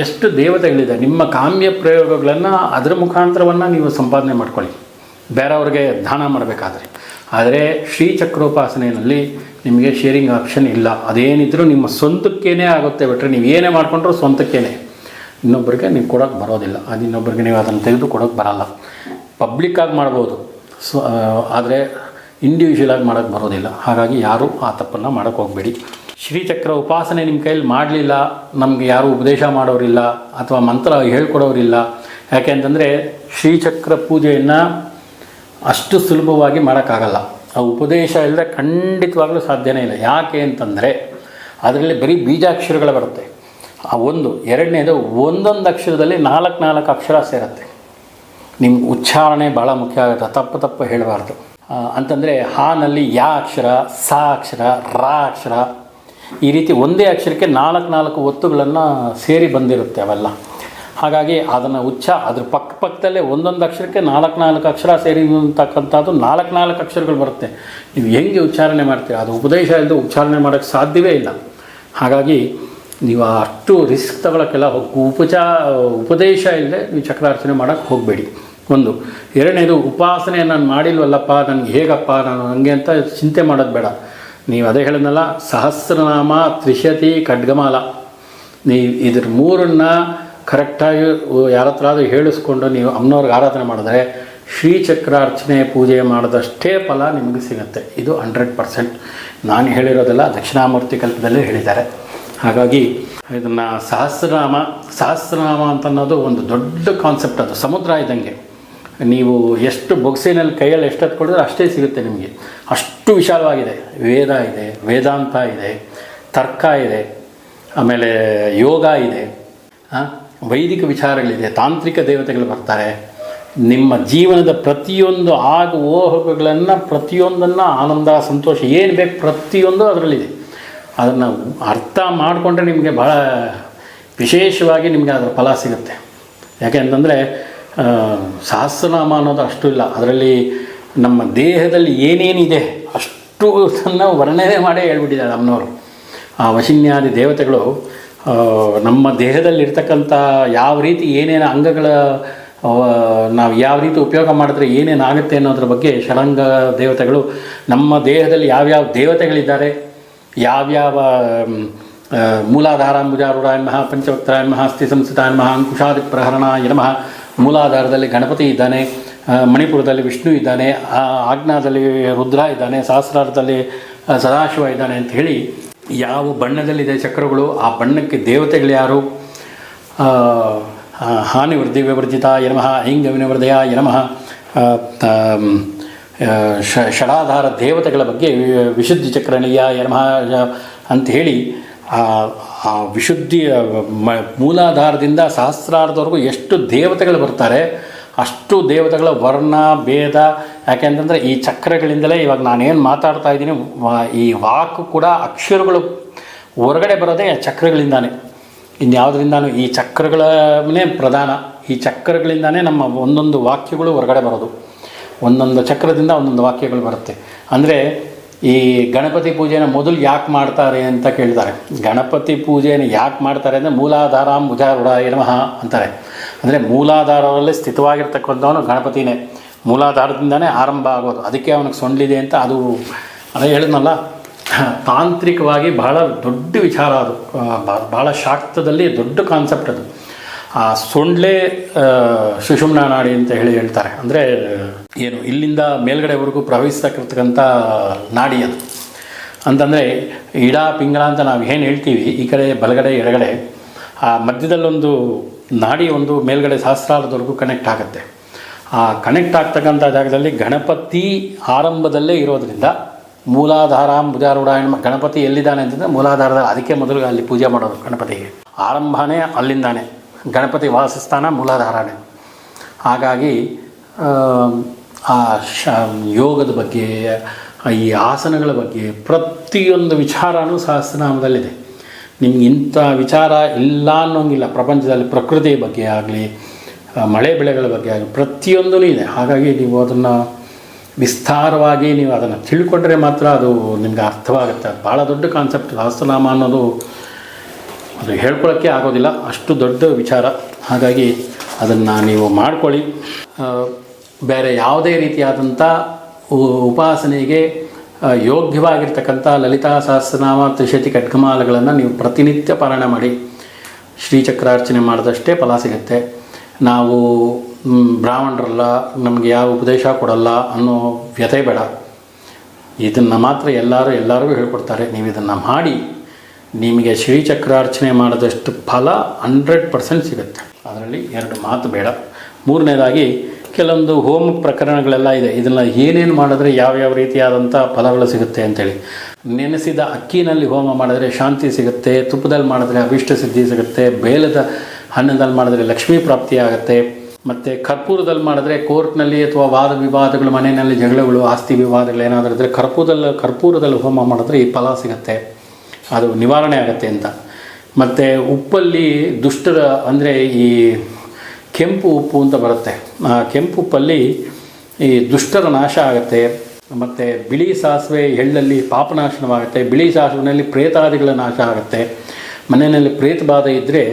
ಎಷ್ಟು ದೇವತೆಗಳಿದೆ. ನಿಮ್ಮ ಕಾಮ್ಯ ಪ್ರಯೋಗಗಳನ್ನು ಅದರ ಮುಖಾಂತರವನ್ನು ನೀವು ಸಂಪಾದನೆ ಮಾಡ್ಕೊಳ್ಳಿ, ಬೇರೆಯವ್ರಿಗೆ ದಾನ ಮಾಡಬೇಕಾದ್ರೆ. ಆದರೆ ಶ್ರೀಚಕ್ರೋಪಾಸನೆಯಲ್ಲಿ ನಿಮಗೆ ಶೇರಿಂಗ್ ಆಪ್ಷನ್ ಇಲ್ಲ. ಅದೇನಿದ್ರೂ ನಿಮ್ಮ ಸ್ವಂತಕ್ಕೇ ಆಗುತ್ತೆ. ಬಿಟ್ಟರೆ ನೀವು ಏನೇ ಮಾಡಿಕೊಂಡ್ರೂ ಸ್ವಂತಕ್ಕೇ, ಇನ್ನೊಬ್ಬರಿಗೆ ನೀವು ಕೊಡೋಕ್ಕೆ ಬರೋದಿಲ್ಲ. ಅದು ಇನ್ನೊಬ್ಬರಿಗೆ ನೀವು ಅದನ್ನು ತೆಗೆದು ಕೊಡೋಕ್ಕೆ ಬರಲ್ಲ. ಪಬ್ಲಿಕ್ಕಾಗಿ ಮಾಡ್ಬೋದು, ಆದರೆ ಇಂಡಿವಿಜುವಲಾಗಿ ಮಾಡೋಕ್ಕೆ ಬರೋದಿಲ್ಲ. ಹಾಗಾಗಿ ಯಾರೂ ಆ ತಪ್ಪನ್ನು ಮಾಡೋಕ್ಕೆ ಹೋಗಬೇಡಿ. ಶ್ರೀಚಕ್ರ ಉಪಾಸನೆ ನಿಮ್ಮ ಕೈಯಲ್ಲಿ ಮಾಡಲಿಲ್ಲ, ನಮಗೆ ಯಾರೂ ಉಪದೇಶ ಮಾಡೋರಿಲ್ಲ ಅಥವಾ ಮಂತ್ರ ಹೇಳ್ಕೊಡೋರಿಲ್ಲ. ಯಾಕೆ ಅಂತಂದರೆ ಶ್ರೀಚಕ್ರ ಪೂಜೆಯನ್ನು ಅಷ್ಟು ಸುಲಭವಾಗಿ ಮಾಡೋಕ್ಕಾಗಲ್ಲ. ಆ ಉಪದೇಶ ಇಲ್ಲದೆ ಖಂಡಿತವಾಗಲೂ ಸಾಧ್ಯನೇ ಇಲ್ಲ. ಯಾಕೆ ಅಂತಂದರೆ ಅದರಲ್ಲಿ ಬರೀ ಬೀಜಾಕ್ಷರಗಳು ಬರುತ್ತೆ. ಆ ಒಂದು. ಎರಡನೇದು, ಒಂದೊಂದು ಅಕ್ಷರದಲ್ಲಿ 4 ಅಕ್ಷರ ಸೇರುತ್ತೆ. ನಿಮ್ಗೆ ಉಚ್ಚಾರಣೆ ಭಾಳ ಮುಖ್ಯ ಆಗುತ್ತೆ. ತಪ್ಪು ಹೇಳಬಾರ್ದು. ಅಂತಂದರೆ ಹಾನಲ್ಲಿ ಯಾ ಅಕ್ಷರ, ಸಾ ಅಕ್ಷರ, ರಾ ಅಕ್ಷರ, ಈ ರೀತಿ ಒಂದೇ ಅಕ್ಷರಕ್ಕೆ 4 ಒತ್ತುಗಳನ್ನು ಸೇರಿ ಬಂದಿರುತ್ತೆ ಅವೆಲ್ಲ. ಹಾಗಾಗಿ ಅದನ್ನು ಅದ್ರ ಪಕ್ಕದಲ್ಲೇ ಒಂದೊಂದು ಅಕ್ಷರಕ್ಕೆ 4 ಅಕ್ಷರ ಸೇರಿ ಅಂತಕ್ಕಂಥದ್ದು 4 ಅಕ್ಷರಗಳು ಬರುತ್ತೆ. ನೀವು ಹೆಂಗೆ ಉಚ್ಚಾರಣೆ ಮಾಡ್ತೀರ, ಅದು ಉಪದೇಶ ಇಲ್ಲದೆ ಉಚ್ಚಾರಣೆ ಮಾಡೋಕ್ಕೆ ಸಾಧ್ಯವೇ ಇಲ್ಲ. ಹಾಗಾಗಿ ನೀವು ಅಷ್ಟು ರಿಸ್ಕ್ ತಗೊಳ್ಳೋಕ್ಕೆಲ್ಲ ಉಪದೇಶ ಇಲ್ಲದೆ ನೀವು ಚಕ್ರಾರ್ಚನೆ ಮಾಡೋಕ್ಕೆ ಹೋಗಬೇಡಿ. ಒಂದು. ಎರಡನೇದು, ಉಪಾಸನೆ ನಾನು ಮಾಡಿಲ್ವಲ್ಲಪ್ಪ, ನನಗೆ ಹೇಗಪ್ಪ, ನಾನು ನನಗೆ ಅಂತ ಚಿಂತೆ ಮಾಡೋದು ಬೇಡ. ನೀವು ಅದೇ ಹೇಳಿದ್ನಲ್ಲ, ಸಹಸ್ರನಾಮ ತ್ರಿಶತಿ ಖಡ್ಗಮಾಲ, ನೀವು ಇದ್ರ 3 ಕರೆಕ್ಟಾಗಿ ಯಾರ ಹತ್ರ ಆದರೂ ಹೇಳಿಸ್ಕೊಂಡು ನೀವು ಅಮ್ಮನವ್ರಿಗೆ ಆರಾಧನೆ ಮಾಡಿದ್ರೆ ಶ್ರೀಚಕ್ರಾರ್ಚನೆ ಪೂಜೆ ಮಾಡಿದಷ್ಟೇ ಫಲ ನಿಮಗೆ ಸಿಗುತ್ತೆ. ಇದು 100%. ನಾನು ಹೇಳಿರೋದೆಲ್ಲ ದಕ್ಷಿಣಾಮೂರ್ತಿ ಕಲ್ಪದಲ್ಲೇ ಹೇಳಿದ್ದಾರೆ. ಹಾಗಾಗಿ ಇದನ್ನು ಸಹಸ್ರನಾಮ ಅಂತ ಅನ್ನೋದು ಒಂದು ದೊಡ್ಡ ಕಾನ್ಸೆಪ್ಟ್. ಅದು ಸಮುದ್ರ ಇದ್ದಂಗೆ. ನೀವು ಎಷ್ಟು ಬೊಗಸೆನಲ್ಲಿ ಕೈಯಲ್ಲಿ ಎಷ್ಟು ಹೊತ್ಕೊಡಿದ್ರೆ ಅಷ್ಟೇ ಸಿಗುತ್ತೆ ನಿಮಗೆ. ಅಷ್ಟು ವಿಶಾಲವಾಗಿದೆ. ವೇದ ಇದೆ, ವೇದಾಂತ ಇದೆ, ತರ್ಕ ಇದೆ, ಆಮೇಲೆ ಯೋಗ ಇದೆ, ವೈದಿಕ ವಿಚಾರಗಳಿದೆ, ತಾಂತ್ರಿಕ ದೇವತೆಗಳು ಬರ್ತಾರೆ. ನಿಮ್ಮ ಜೀವನದ ಪ್ರತಿಯೊಂದು ಆಗು ಹೋಗುಗಳನ್ನು, ಪ್ರತಿಯೊಂದನ್ನು ಆನಂದ, ಸಂತೋಷ ಏನು ಬೇಕು ಪ್ರತಿಯೊಂದು ಅದರಲ್ಲಿದೆ. ಅದನ್ನು ಅರ್ಥ ಮಾಡಿಕೊಂಡ್ರೆ ನಿಮಗೆ ಭಾಳ ವಿಶೇಷವಾಗಿ ನಿಮಗೆ ಅದರ ಫಲ ಸಿಗುತ್ತೆ. ಯಾಕೆ ಅಂತಂದರೆ ಸಹಸ್ರನಾಮ ಅನ್ನೋದು ಅಷ್ಟು ಇಲ್ಲ. ಅದರಲ್ಲಿ ನಮ್ಮ ದೇಹದಲ್ಲಿ ಏನೇನಿದೆ ಅಷ್ಟು ವರ್ಣನೆ ಮಾಡೇ ಹೇಳ್ಬಿಟ್ಟಿದ್ದಾರೆ ಅಮ್ಮನವರು. ಆ ವಶಿನ್ಯಾದಿ ದೇವತೆಗಳು ನಮ್ಮ ದೇಹದಲ್ಲಿರ್ತಕ್ಕಂಥ ಯಾವ ರೀತಿ ಏನೇನು ಅಂಗಗಳ ನಾವು ಯಾವ ರೀತಿ ಉಪಯೋಗ ಮಾಡಿದ್ರೆ ಏನೇನಾಗುತ್ತೆ ಅನ್ನೋದ್ರ ಬಗ್ಗೆ ಷಡಂಗ ದೇವತೆಗಳು ನಮ್ಮ ದೇಹದಲ್ಲಿ ಯಾವ್ಯಾವ ದೇವತೆಗಳಿದ್ದಾರೆ, ಯಾವ್ಯಾವ ಮೂಲಾಧಾರ ಮುಜಾರೂಢಾಯ ನಮಃ, ಪಂಚವಕ್ತಾಯ ನಮಃ, ಅಸ್ಥಿ ಸಂಸ್ಥಿತಾಯ ನಮಃ, ಅಂಕುಶಾದಿ ಪ್ರಹರಣಾಯ ನಮಃ. ಮೂಲಾಧಾರದಲ್ಲಿ ಗಣಪತಿ ಇದ್ದಾನೆ, ಮಣಿಪುರದಲ್ಲಿ ವಿಷ್ಣು ಇದ್ದಾನೆ, ಆಜ್ಞಾದಲ್ಲಿ ರುದ್ರ ಇದ್ದಾನೆ, ಸಹಸ್ರಾರದಲ್ಲಿ ಸದಾಶಿವ ಇದ್ದಾನೆ ಅಂತ ಹೇಳಿ ಯಾವ ಬಣ್ಣದಲ್ಲಿದೆ ಚಕ್ರಗಳು, ಆ ಬಣ್ಣಕ್ಕೆ ದೇವತೆಗಳು ಯಾರು, ಹಾನಿ ವೃದ್ಧಿ ವಿವರ್ಜಿತಾಯ ನಮಃ, ಐಂಗ ವಿನಿವೃದಯಾಯ ನಮಃ, ಷಡಾಧಾರ ದೇವತೆಗಳ ಬಗ್ಗೆ ವಿಶುದ್ಧಿ ಚಕ್ರಣೀಯಾಯ ನಮಃ ಅಂಥೇಳಿ ಆ ವಿಶುದ್ಧಿ ಮೂಲಾಧಾರದಿಂದ ಸಹಸ್ರಾರದವರೆಗೂ ಎಷ್ಟು ದೇವತೆಗಳು ಬರ್ತಾರೆ ಅಷ್ಟು ದೇವತೆಗಳ ವರ್ಣ ಭೇದ. ಯಾಕೆಂತಂದರೆ ಈ ಚಕ್ರಗಳಿಂದಲೇ ಇವಾಗ ನಾನೇನು ಮಾತಾಡ್ತಾ ಇದ್ದೀನಿ, ಈ ವಾಕು ಕೂಡ ಅಕ್ಷರಗಳು ಹೊರಗಡೆ ಬರೋದೇ ಚಕ್ರಗಳಿಂದಾನೇ, ಇನ್ಯಾವುದರಿಂದಾನು. ಈ ಚಕ್ರಗಳನ್ನೇ ಪ್ರಧಾನ. ಈ ಚಕ್ರಗಳಿಂದಾನೇ ನಮ್ಮ ಒಂದೊಂದು ವಾಕ್ಯಗಳು ಹೊರಗಡೆ ಬರೋದು. ಒಂದೊಂದು ಚಕ್ರದಿಂದ ಒಂದೊಂದು ವಾಕ್ಯಗಳು ಬರುತ್ತೆ. ಅಂದರೆ ಈ ಗಣಪತಿ ಪೂಜೆನ ಮೊದಲು ಯಾಕೆ ಮಾಡ್ತಾರೆ ಅಂತ ಕೇಳ್ತಾರೆ. ಗಣಪತಿ ಪೂಜೆಯನ್ನು ಯಾಕೆ ಮಾಡ್ತಾರೆ ಅಂದರೆ ಮೂಲಾಧಾರಾಂ ಭುಜಾರೂಢಾಯ ನಮಃ ಅಂತಾರೆ. ಅಂದರೆ ಮೂಲಾಧಾರದಲ್ಲಿ ಸ್ಥಿತವಾಗಿರ್ತಕ್ಕಂಥವನು ಗಣಪತಿನೇ. ಮೂಲಾಧಾರದಿಂದನೇ ಆರಂಭ ಆಗೋದು. ಅದಕ್ಕೆ ಅವನಿಗೆ ಸೊಂಡ್ಲಿದೆ ಅಂತ ಅದು ಅದೇ ಹೇಳಿದ್ನಲ್ಲ, ತಾಂತ್ರಿಕವಾಗಿ ಬಹಳ ದೊಡ್ಡ ವಿಚಾರ ಅದು. ಭಾಳ ಶಾಕ್ತದಲ್ಲಿ ದೊಡ್ಡ ಕಾನ್ಸೆಪ್ಟ್ ಅದು. ಆ ಸೊಂಡ್ಲೆ ಸುಷುಮ್ನಾ ನಾಡಿ ಅಂತ ಹೇಳ್ತಾರೆ. ಅಂದರೆ ಏನು ಇಲ್ಲಿಂದ ಮೇಲ್ಗಡೆವರೆಗೂ ಪ್ರವಹಿಸ್ತಕ್ಕಂಥ ನಾಡಿ ಅದು. ಅಂತಂದರೆ ಇಡ ಪಿಂಗಳ ಅಂತ ನಾವು ಏನು ಹೇಳ್ತೀವಿ, ಈ ಕಡೆ ಬಲಗಡೆ ಎಡಗಡೆ ಆ ಮಧ್ಯದಲ್ಲೊಂದು ನಾಡಿ ಒಂದು ಮೇಲ್ಗಡೆ ಸಹಸ್ರಾರದವರೆಗೂ ಕನೆಕ್ಟ್ ಆಗುತ್ತೆ. ಆ ಕನೆಕ್ಟ್ ಆಗ್ತಕ್ಕಂಥ ಜಾಗದಲ್ಲಿ ಗಣಪತಿ ಆರಂಭದಲ್ಲೇ ಇರೋದರಿಂದ ಮೂಲಾಧಾರಾಂ ಭುಜಾರೂಢಾಯ ನಮಃ. ಗಣಪತಿ ಎಲ್ಲಿದ್ದಾನೆ ಅಂತಂದರೆ ಮೂಲಾಧಾರದ, ಅದಕ್ಕೆ ಮೊದಲು ಅಲ್ಲಿ ಪೂಜೆ ಮಾಡೋದು ಗಣಪತಿಗೆ. ಆರಂಭನೇ ಅಲ್ಲಿಂದಾನೆ, ಗಣಪತಿ ವಾಸಸ್ಥಾನ ಮೂಲಾಧಾರನೇ. ಹಾಗಾಗಿ ಆ ಯೋಗದ ಬಗ್ಗೆ, ಈ ಆಸನಗಳ ಬಗ್ಗೆ ಪ್ರತಿಯೊಂದು ವಿಚಾರನೂ ಸಹಸ್ರನಾಮದಲ್ಲಿದೆ. ನಿಮ್ಗೆ ಇಂಥ ವಿಚಾರ ಇಲ್ಲ ಅನ್ನೋಂಗಿಲ್ಲ ಪ್ರಪಂಚದಲ್ಲಿ. ಪ್ರಕೃತಿ ಬಗ್ಗೆ ಆಗಲಿ, ಮಳೆ ಬೆಳೆಗಳ ಬಗ್ಗೆ ಆಗಲಿ ಪ್ರತಿಯೊಂದೂ ಇದೆ. ಹಾಗಾಗಿ ನೀವು ಅದನ್ನು ವಿಸ್ತಾರವಾಗಿ ನೀವು ಅದನ್ನು ತಿಳ್ಕೊಂಡ್ರೆ ಮಾತ್ರ ಅದು ನಿಮ್ಗೆ ಅರ್ಥವಾಗುತ್ತೆ. ಅದು ಭಾಳ ದೊಡ್ಡ ಕಾನ್ಸೆಪ್ಟ್ ಸಹಸ್ರನಾಮ ಅನ್ನೋದು. ಅದು ಹೇಳ್ಕೊಳ್ಳೋಕ್ಕೆ ಆಗೋದಿಲ್ಲ, ಅಷ್ಟು ದೊಡ್ಡ ವಿಚಾರ. ಹಾಗಾಗಿ ಅದನ್ನು ನೀವು ಮಾಡ್ಕೊಳ್ಳಿ. ಬೇರೆ ಯಾವುದೇ ರೀತಿಯಾದಂಥ ಉಪಾಸನೆಗೆ ಯೋಗ್ಯವಾಗಿರ್ತಕ್ಕಂಥ ಲಲಿತಾ ಸಹಸ್ರನಾಮ ತ್ರಿಶತಿ ಖಡ್ಗಮಾಲೆಗಳನ್ನು ನೀವು ಪ್ರತಿನಿತ್ಯ ಪಾರಾಯಣ ಮಾಡಿ ಶ್ರೀಚಕ್ರಾರ್ಚನೆ ಮಾಡಿದಷ್ಟೇ ಫಲ ಸಿಗುತ್ತೆ. ನಾವು ಬ್ರಾಹ್ಮಣರಲ್ಲ, ನಮಗೆ ಯಾವ ಉಪದೇಶ ಕೊಡಲ್ಲ ಅನ್ನೋ ವ್ಯಥೆ ಬೇಡ. ಇದನ್ನು ಮಾತ್ರ ಎಲ್ಲರಿಗೂ ಹೇಳ್ಕೊಡ್ತಾರೆ. ನೀವು ಇದನ್ನು ಮಾಡಿ ನಿಮಗೆ ಶ್ರೀಚಕ್ರಾರ್ಚನೆ ಮಾಡಿದಷ್ಟು ಫಲ 100% ಸಿಗುತ್ತೆ. ಅದರಲ್ಲಿ 2 ಮಾತು ಬೇಡ. ಮೂರನೇದಾಗಿ ಕೆಲವೊಂದು ಹೋಮ ಪ್ರಕರಣಗಳೆಲ್ಲ ಇದೆ. ಇದನ್ನು ಏನೇನು ಮಾಡಿದ್ರೆ ಯಾವ್ಯಾವ ರೀತಿಯಾದಂಥ ಫಲಗಳು ಸಿಗುತ್ತೆ ಅಂತೇಳಿ. ನೆನೆಸಿದ ಅಕ್ಕಿನಲ್ಲಿ ಹೋಮ ಮಾಡಿದ್ರೆ ಶಾಂತಿ ಸಿಗುತ್ತೆ, ತುಪ್ಪದಲ್ಲಿ ಮಾಡಿದ್ರೆ ಅಭಿಷ್ಟ ಸಿದ್ಧಿ ಸಿಗುತ್ತೆ, ಬೇಲದ ಹಣ್ಣದಲ್ಲಿ ಮಾಡಿದ್ರೆ ಲಕ್ಷ್ಮೀ ಪ್ರಾಪ್ತಿ ಆಗುತ್ತೆ, ಮತ್ತು ಕರ್ಪೂರದಲ್ಲಿ ಮಾಡಿದ್ರೆ ಕೋರ್ಟ್ನಲ್ಲಿ ಅಥವಾ ವಾದ ವಿವಾದಗಳು, ಮನೆಯಲ್ಲಿ ಜಗಳಗಳು, ಆಸ್ತಿ ವಿವಾದಗಳು ಏನಾದರೂ ಇದ್ದರೆ ಕರ್ಪೂರದಲ್ಲಿ ಹೋಮ ಮಾಡಿದ್ರೆ ಈ ಫಲ ಸಿಗುತ್ತೆ, ಅದು ನಿವಾರಣೆ ಆಗುತ್ತೆ ಅಂತ. ಮತ್ತು ಉಪ್ಪಲ್ಲಿ ದುಷ್ಟರ ಅಂದರೆ ಈ ಕೆಂಪು ಉಪ್ಪು ಅಂತ ಬರುತ್ತೆ, ಆ ಕೆಂಪು ಉಪ್ಪಲ್ಲಿ ಈ ದುಷ್ಟರ ನಾಶ ಆಗುತ್ತೆ. ಮತ್ತು ಬಿಳಿ ಸಾಸಿವೆ ಎಳ್ಳಲ್ಲಿ ಪಾಪನಾಶನವಾಗುತ್ತೆ, ಬಿಳಿ ಸಾಸಿವೆನಲ್ಲಿ ಪ್ರೇತಾದಿಗಳ ನಾಶ ಆಗುತ್ತೆ. ಮನೆಯಲ್ಲಿ ಪ್ರೇತ ಬಾಧೆ ಇದ್ದರೆ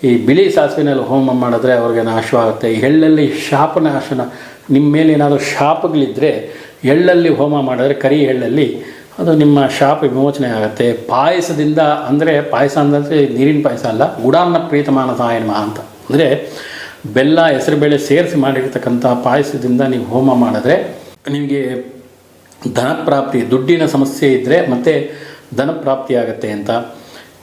ಈ ಬಿಳಿ ಸಾಸಿವೆನಲ್ಲಿ ಹೋಮ ಮಾಡಿದ್ರೆ ಅವ್ರಿಗೆ ನಾಶವಾಗುತ್ತೆ. ಎಳ್ಳಲ್ಲಿ ಶಾಪನಾಶನ, ನಿಮ್ಮ ಮೇಲೆ ಏನಾದರೂ ಶಾಪಗಳಿದ್ದರೆ ಎಳ್ಳಲ್ಲಿ ಹೋಮ ಮಾಡಿದ್ರೆ, ಕರಿ ಎಳ್ಳಲ್ಲಿ, ಅದು ನಿಮ್ಮ ಶಾಪ ವಿಮೋಚನೆ ಆಗುತ್ತೆ. ಪಾಯಸದಿಂದ, ಅಂದರೆ ಪಾಯಸ ಅಂದರೆ ನೀರಿನ ಪಾಯಸ ಅಲ್ಲ, ಗುಡಾನ್ನ ಪ್ರೀತಮಾನಸಾಯ ನಮಃ ಅಂತ, ಅಂದರೆ ಬೆಲ್ಲ ಹೆಸರುಬೇಳೆ ಸೇರಿಸಿ ಮಾಡಿರ್ತಕ್ಕಂಥ ಪಾಯಸದಿಂದ ನೀವು ಹೋಮ ಮಾಡಿದ್ರೆ ನಿಮಗೆ ಧನಪ್ರಾಪ್ತಿ, ದುಡ್ಡಿನ ಸಮಸ್ಯೆ ಇದ್ದರೆ ಮತ್ತು ಧನಪ್ರಾಪ್ತಿ ಆಗುತ್ತೆ ಅಂತ.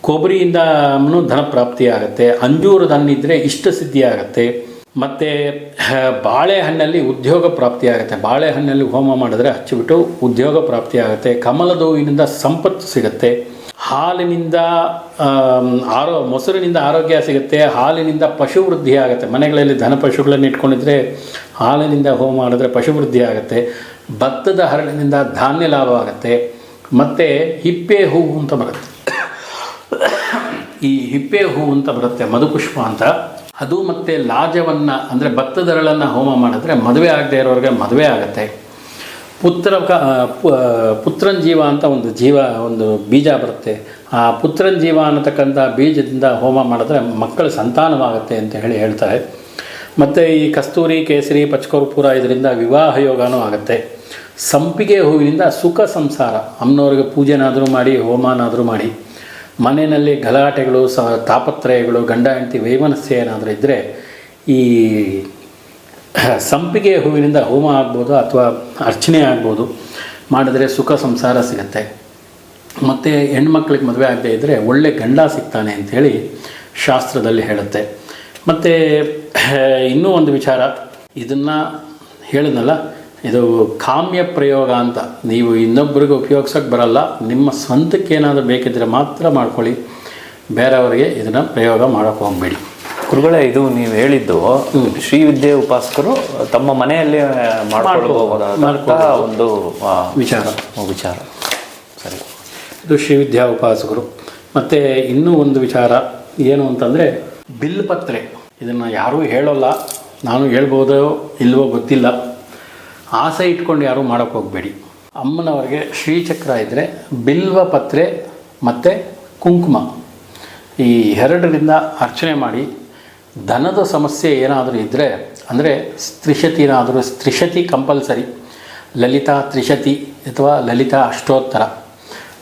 ಕೊಬ್ಬರಿಯಿಂದನೂ ಧನಪ್ರಾಪ್ತಿ ಆಗುತ್ತೆ. ಅಂಜೂರದ ಹಣ್ಣಿದ್ದರೆ ಇಷ್ಟ ಸಿದ್ಧಿ ಆಗುತ್ತೆ. ಮತ್ತು ಬಾಳೆಹಣ್ಣಲ್ಲಿ ಉದ್ಯೋಗ ಪ್ರಾಪ್ತಿ ಆಗುತ್ತೆ. ಬಾಳೆಹಣ್ಣಲ್ಲಿ ಹೋಮ ಮಾಡಿದ್ರೆ ಹಚ್ಚಿಬಿಟ್ಟು ಉದ್ಯೋಗ ಪ್ರಾಪ್ತಿ ಆಗುತ್ತೆ. ಕಮಲದ ಹೂವಿನಿಂದ ಸಂಪತ್ತು ಸಿಗುತ್ತೆ. ಹಾಲಿನಿಂದ ಮೊಸರಿನಿಂದ ಆರೋಗ್ಯ ಸಿಗುತ್ತೆ. ಹಾಲಿನಿಂದ ಪಶುವೃದ್ಧಿ ಆಗುತ್ತೆ. ಮನೆಗಳಲ್ಲಿ ದನ ಪಶುಗಳನ್ನು ಇಟ್ಕೊಂಡಿದ್ರೆ ಹಾಲಿನಿಂದ ಹೋಮ ಮಾಡಿದ್ರೆ ಪಶುವೃದ್ಧಿ ಆಗುತ್ತೆ. ಭತ್ತದ ಹರಳಿನಿಂದ ಧಾನ್ಯ ಲಾಭ ಆಗುತ್ತೆ. ಮತ್ತು ಹಿಪ್ಪೆ ಹೂವು ಅಂತ ಬರುತ್ತೆ, ಈ ಹಿಪ್ಪೆ ಹೂವು ಅಂತ ಬರುತ್ತೆ, ಮಧುಪುಷ್ಪ ಅಂತ, ಅದು ಮತ್ತು ಲಾಜವನ್ನು ಅಂದರೆ ಭತ್ತದ ಹರಳನ್ನು ಹೋಮ ಮಾಡಿದ್ರೆ ಮದುವೆ ಆಗದೆ ಇರೋರಿಗೆ ಮದುವೆ ಆಗುತ್ತೆ. ಪುತ್ರಂಜೀವ ಅಂತ ಒಂದು ಬೀಜ ಬರುತ್ತೆ. ಆ ಪುತ್ರಂಜೀವ ಅನ್ನತಕ್ಕಂಥ ಬೀಜದಿಂದ ಹೋಮ ಮಾಡಿದ್ರೆ ಮಕ್ಕಳ ಸಂತಾನವಾಗುತ್ತೆ ಅಂತ ಹೇಳ್ತಾರೆ. ಮತ್ತು ಈ ಕಸ್ತೂರಿ, ಕೇಸರಿ, ಪಚ್ಚಕರ್ಪೂರ ಇದರಿಂದ ವಿವಾಹ ಯೋಗನೂ ಆಗುತ್ತೆ. ಸಂಪಿಗೆ ಹೂವಿನಿಂದ ಸುಖ ಸಂಸಾರ, ಅಮ್ಮನವ್ರಿಗೆ ಪೂಜೆನಾದರೂ ಮಾಡಿ, ಹೋಮನಾದರೂ ಮಾಡಿ, ಮನೆಯಲ್ಲಿ ಗಲಾಟೆಗಳು, ತಾಪತ್ರಯಗಳು, ಗಂಡ ಹೆಂಡತಿ ವೈಮನಸ್ಯ ಏನಾದರೂ ಇದ್ದರೆ ಈ ಸಂಪಿಗೆ ಹೂವಿನಿಂದ ಹೋಮ ಆಗ್ಬೋದು ಅಥವಾ ಅರ್ಚನೆ ಆಗ್ಬೋದು, ಮಾಡಿದ್ರೆ ಸುಖ ಸಂಸಾರ ಸಿಗುತ್ತೆ. ಮತ್ತು ಹೆಣ್ಮಕ್ಳಿಗೆ ಮದುವೆ ಆಗದೆ ಇದ್ದರೆ ಒಳ್ಳೆ ಗಂಡ ಸಿಗ್ತಾನೆ ಅಂಥೇಳಿ ಶಾಸ್ತ್ರದಲ್ಲಿ ಹೇಳುತ್ತೆ. ಮತ್ತು ಇನ್ನೂ ಒಂದು ವಿಚಾರ, ಇದನ್ನು ಹೇಳಿದ್ನಲ್ಲ, ಇದು ಕಾಮ್ಯ ಪ್ರಯೋಗ ಅಂತ. ನೀವು ಇನ್ನೊಬ್ಬರಿಗೆ ಉಪಯೋಗಿಸೋಕ್ಕೆ ಬರಲ್ಲ, ನಿಮ್ಮ ಸ್ವಂತಕ್ಕೆ ಏನಾದರೂ ಬೇಕಿದ್ದರೆ ಮಾತ್ರ ಮಾಡ್ಕೊಳ್ಳಿ, ಬೇರೆಯವರಿಗೆ ಇದನ್ನು ಪ್ರಯೋಗ ಮಾಡೋಕ್ಕೆ ಹೋಗಬೇಡಿ. ಗುರುಗಳೇ, ಇದು ನೀವು ಹೇಳಿದ್ದು ಶ್ರೀವಿದ್ಯೆ ಉಪಾಸಕರು ತಮ್ಮ ಮನೆಯಲ್ಲಿ ಮಾಡ್ಕೊಳ್ಳಬಹುದಾದ ಒಂದು ವಿಚಾರ. ಸರಿ, ಇದು ಶ್ರೀವಿದ್ಯಾ ಉಪಾಸಕರು. ಮತ್ತು ಇನ್ನೂ ಒಂದು ವಿಚಾರ ಏನು ಅಂತಂದರೆ ಬಿಲ್ಪತ್ರೆ. ಇದನ್ನು ಯಾರೂ ಹೇಳೋಲ್ಲ, ನಾನು ಹೇಳ್ಬೋದೋ ಇಲ್ವೋ ಗೊತ್ತಿಲ್ಲ. ಆಸೆ ಇಟ್ಕೊಂಡು ಯಾರೂ ಮಾಡೋಕ್ಕೆ ಹೋಗಬೇಡಿ. ಅಮ್ಮನವರಿಗೆ ಶ್ರೀಚಕ್ರ ಇದ್ದರೆ ಬಿಲ್ವ ಪತ್ರೆ ಮತ್ತು ಕುಂಕುಮ ಈ 2ರಿಂದ ಅರ್ಚನೆ ಮಾಡಿ, ಧನದ ಸಮಸ್ಯೆ ಏನಾದರೂ ಇದ್ದರೆ, ಅಂದರೆ ತ್ರಿಶತಿ ಕಂಪಲ್ಸರಿ, ಲಲಿತಾ ತ್ರಿಶತಿ ಅಥವಾ ಲಲಿತಾ ಅಷ್ಟೋತ್ತರ,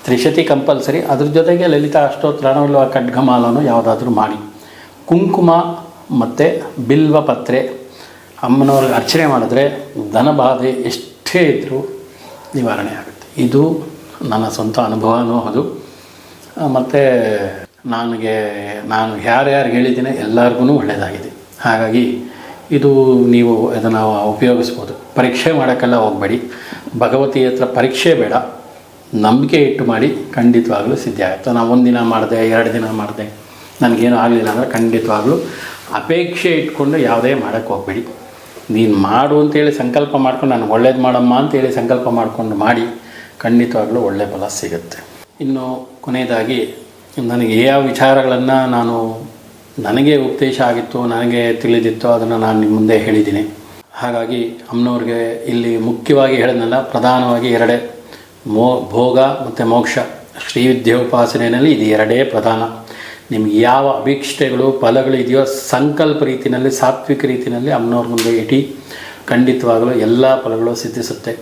ತ್ರಿಶತಿ ಕಂಪಲ್ಸರಿ, ಅದ್ರ ಜೊತೆಗೆ ಲಲಿತಾ ಅಷ್ಟೋತ್ತರನೋ ಇಲ್ಲ ಖಡ್ಗಮಾಲನೋ ಯಾವುದಾದ್ರೂ ಮಾಡಿ, ಕುಂಕುಮ ಮತ್ತು ಬಿಲ್ವ ಪತ್ರೆ ಅಮ್ಮನವ್ರಿಗೆ ಅರ್ಚನೆ ಮಾಡಿದ್ರೆ ಧನಬಾಧೆ ಎಷ್ಟೇ ಇದ್ದರೂ ನಿವಾರಣೆ ಆಗುತ್ತೆ. ಇದು ನನ್ನ ಸ್ವಂತ ಅನುಭವನೂ ಹೌದು. ಮತ್ತು ನಾನು ಯಾರ್ಯಾರು ಹೇಳಿದ್ದೀನಿ ಎಲ್ಲರಿಗೂ ಒಳ್ಳೆಯದಾಗಿದೆ. ಹಾಗಾಗಿ ಇದು ನೀವು ಇದನ್ನು ಉಪಯೋಗಿಸ್ಬೋದು. ಪರೀಕ್ಷೆ ಮಾಡೋಕ್ಕೆಲ್ಲ ಹೋಗಬೇಡಿ. ಭಗವತಿ ಹತ್ರ ಪರೀಕ್ಷೆ ಬೇಡ, ನಂಬಿಕೆ ಇಟ್ಟು ಮಾಡಿ, ಖಂಡಿತವಾಗಲೂ ಸಿದ್ಧ ಆಗುತ್ತೆ. ನಾನು 1 ದಿನ ಮಾಡಿದೆ, 2 ದಿನ ಮಾಡಿದೆ, ನನಗೇನು ಆಗಲಿಲ್ಲ ಅಂದರೆ ಖಂಡಿತವಾಗಲೂ ಅಪೇಕ್ಷೆ ಇಟ್ಕೊಂಡು ಯಾವುದೇ ಮಾಡೋಕ್ಕೆ ಹೋಗಬೇಡಿ. ನೀನು ಮಾಡು ಅಂತೇಳಿ ಸಂಕಲ್ಪ ಮಾಡ್ಕೊಂಡು, ನಾನು ಒಳ್ಳೇದು ಮಾಡಮ್ಮ ಅಂತೇಳಿ ಸಂಕಲ್ಪ ಮಾಡಿಕೊಂಡು ಮಾಡಿ, ಖಂಡಿತವಾಗಲೂ ಒಳ್ಳೆಯ ಫಲ ಸಿಗುತ್ತೆ. ಇನ್ನು ಕೊನೆಯದಾಗಿ ನನಗೆ ಯಾವ ವಿಚಾರಗಳನ್ನು ನನಗೆ ಉಪದೇಶ ಆಗಿತ್ತು, ನನಗೆ ತಿಳಿದಿತ್ತು, ಅದನ್ನು ನಾನು ನಿಮ್ಮ ಮುಂದೆ ಹೇಳಿದ್ದೀನಿ. ಹಾಗಾಗಿ ಅಮ್ಮನವ್ರಿಗೆ ಇಲ್ಲಿ ಮುಖ್ಯವಾಗಿ ಹೇಳಿದ್ನಲ್ಲ, ಪ್ರಧಾನವಾಗಿ 2 ಭೋಗ ಮತ್ತು ಮೋಕ್ಷ. ಶ್ರೀವಿದ್ಯೋಪಾಸನೆಯಲ್ಲಿ ಇದು 2 ಪ್ರಧಾನ. ನಿಮ್ಗೆ ಯಾವ ಅಭೀಕ್ಷೆಗಳು ಫಲಗಳು ಇದೆಯೋ ಸಂಕಲ್ಪ ರೀತಿಯಲ್ಲಿ, ಸಾತ್ವಿಕ ರೀತಿಯಲ್ಲಿ ಅಮ್ಮನವ್ರ ಮುಂದೆ ಇಟ್ಟು ಖಂಡಿತವಾಗಲೂ ಎಲ್ಲ ಫಲಗಳು ಸಿದ್ಧಿಸುತ್ತೆ.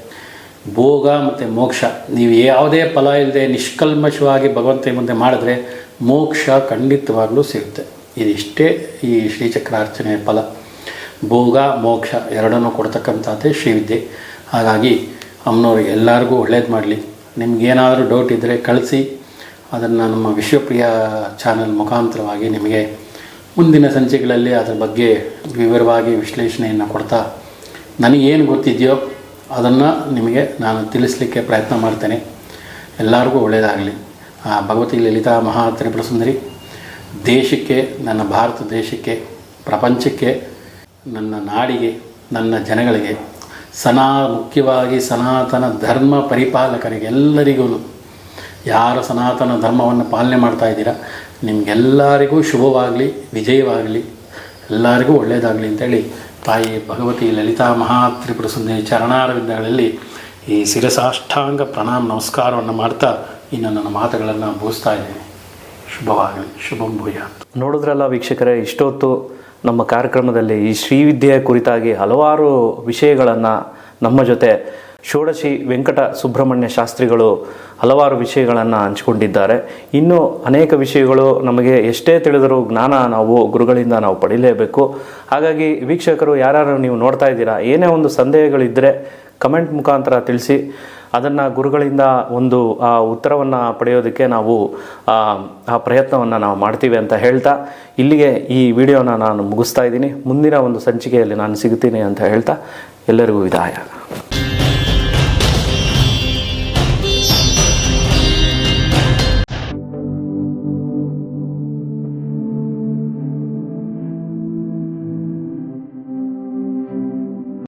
ಭೋಗ ಮತ್ತು ಮೋಕ್ಷ, ನೀವು ಯಾವುದೇ ಫಲ ಇಲ್ಲದೆ ನಿಷ್ಕಲ್ಮಶವಾಗಿ ಭಗವಂತ ಮುಂದೆ ಮಾಡಿದ್ರೆ ಮೋಕ್ಷ ಖಂಡಿತವಾಗಲೂ ಸಿಗುತ್ತೆ. ಇದಿಷ್ಟೇ ಈ ಶ್ರೀಚಕ್ರಾರ್ಚನೆಯ ಫಲ. ಭೋಗ ಮೋಕ್ಷ ಎರಡನ್ನೂ ಕೊಡ್ತಕ್ಕಂಥದ್ದೇ ಶ್ರೀವಿದ್ಯೆ. ಹಾಗಾಗಿ ಅಮ್ಮನವ್ರಿಗೆ ಎಲ್ಲರಿಗೂ ಒಳ್ಳೇದು ಮಾಡಲಿ. ನಿಮಗೇನಾದರೂ ಡೌಟ್ ಇದ್ದರೆ ಕಳಿಸಿ, ಅದನ್ನು ನಮ್ಮ ವಿಶ್ವಪ್ರಿಯ ಚಾನಲ್ ಮುಖಾಂತರವಾಗಿ ನಿಮಗೆ ಮುಂದಿನ ಸಂಚಿಕೆಗಳಲ್ಲಿ ಅದರ ಬಗ್ಗೆ ವಿವರವಾಗಿ ವಿಶ್ಲೇಷಣೆಯನ್ನು ಕೊಡ್ತಾ ನನಗೇನು ಗೊತ್ತಿದೆಯೋ ಅದನ್ನು ನಿಮಗೆ ನಾನು ತಿಳಿಸಲಿಕ್ಕೆ ಪ್ರಯತ್ನ ಮಾಡ್ತೇನೆ. ಎಲ್ಲರಿಗೂ ಒಳ್ಳೆಯದಾಗಲಿ. ಭಗವತಿ ಲಲಿತಾ ಮಹಾ ತ್ರಿಪುರ ಸುಂದರಿ ದೇಶಕ್ಕೆ, ನನ್ನ ಭಾರತ ದೇಶಕ್ಕೆ, ಪ್ರಪಂಚಕ್ಕೆ, ನನ್ನ ನಾಡಿಗೆ, ನನ್ನ ಜನಗಳಿಗೆ, ಮುಖ್ಯವಾಗಿ ಸನಾತನ ಧರ್ಮ ಪರಿಪಾಲಕರಿಗೆ ಎಲ್ಲರಿಗೂ, ಯಾರು ಸನಾತನ ಧರ್ಮವನ್ನು ಪಾಲನೆ ಮಾಡ್ತಾ ಇದ್ದೀರಾ ನಿಮಗೆಲ್ಲರಿಗೂ ಶುಭವಾಗಲಿ, ವಿಜಯವಾಗಲಿ, ಎಲ್ಲರಿಗೂ ಒಳ್ಳೆಯದಾಗಲಿ ಅಂತೇಳಿ ತಾಯಿ ಭಗವತಿ ಲಲಿತಾ ಮಹಾ ತ್ರಿಪುರ ಸುಂದರಿ ಚರಣಾರವಿಂದಗಳಲ್ಲಿ ಈ ಶಿರಸಾಷ್ಟಾಂಗ ಪ್ರಣಾಮ ನಮಸ್ಕಾರವನ್ನು ಮಾಡ್ತಾ ಇನ್ನು ನನ್ನ ಮಾತುಗಳನ್ನು ಮುಗಿಸ್ತಾ ಇದ್ದೇನೆ. ಶುಭವಾಗಲಿ. ಶುಭಂ ಭೂಯಾತ್. ನೋಡಿದ್ರಲ್ಲ ವೀಕ್ಷಕರೇ, ಇಷ್ಟೊತ್ತು ನಮ್ಮ ಕಾರ್ಯಕ್ರಮದಲ್ಲಿ ಈ ಶ್ರೀವಿದ್ಯೆಯ ಕುರಿತಾಗಿ ಹಲವಾರು ವಿಷಯಗಳನ್ನು ನಮ್ಮ ಜೊತೆ ಷೋಡಶಿ ವೆಂಕಟ ಸುಬ್ರಹ್ಮಣ್ಯ ಶಾಸ್ತ್ರಿಗಳು ಹಲವಾರು ವಿಷಯಗಳನ್ನು ಹಂಚಿಕೊಂಡಿದ್ದಾರೆ. ಇನ್ನೂ ಅನೇಕ ವಿಷಯಗಳು ನಮಗೆ ಎಷ್ಟೇ ತಿಳಿದರೂ ಜ್ಞಾನ ನಾವು ಗುರುಗಳಿಂದ ನಾವು ಪಡೀಲೇಬೇಕು. ಹಾಗಾಗಿ ವೀಕ್ಷಕರು ಯಾರು ನೀವು ನೋಡ್ತಾ ಇದ್ದೀರಾ, ಏನೇ ಒಂದು ಸಂದೇಹಗಳಿದ್ದರೆ ಕಮೆಂಟ್ ಮುಖಾಂತರ ತಿಳಿಸಿ, ಅದನ್ನು ಗುರುಗಳಿಂದ ಒಂದು ಉತ್ತರವನ್ನು ಪಡೆಯೋದಕ್ಕೆ ನಾವು ಆ ಪ್ರಯತ್ನವನ್ನು ನಾವು ಮಾಡ್ತೀವಿ ಅಂತ ಹೇಳ್ತಾ ಇಲ್ಲಿಗೆ ಈ ವಿಡಿಯೋನ ನಾನು ಮುಗಿಸ್ತಾ ಇದ್ದೀನಿ. ಮುಂದಿನ ಒಂದು ಸಂಚಿಕೆಯಲ್ಲಿ ನಾನು ಸಿಗ್ತೀನಿ ಅಂತ ಹೇಳ್ತಾ ಎಲ್ಲರಿಗೂ ವಿದಾಯ.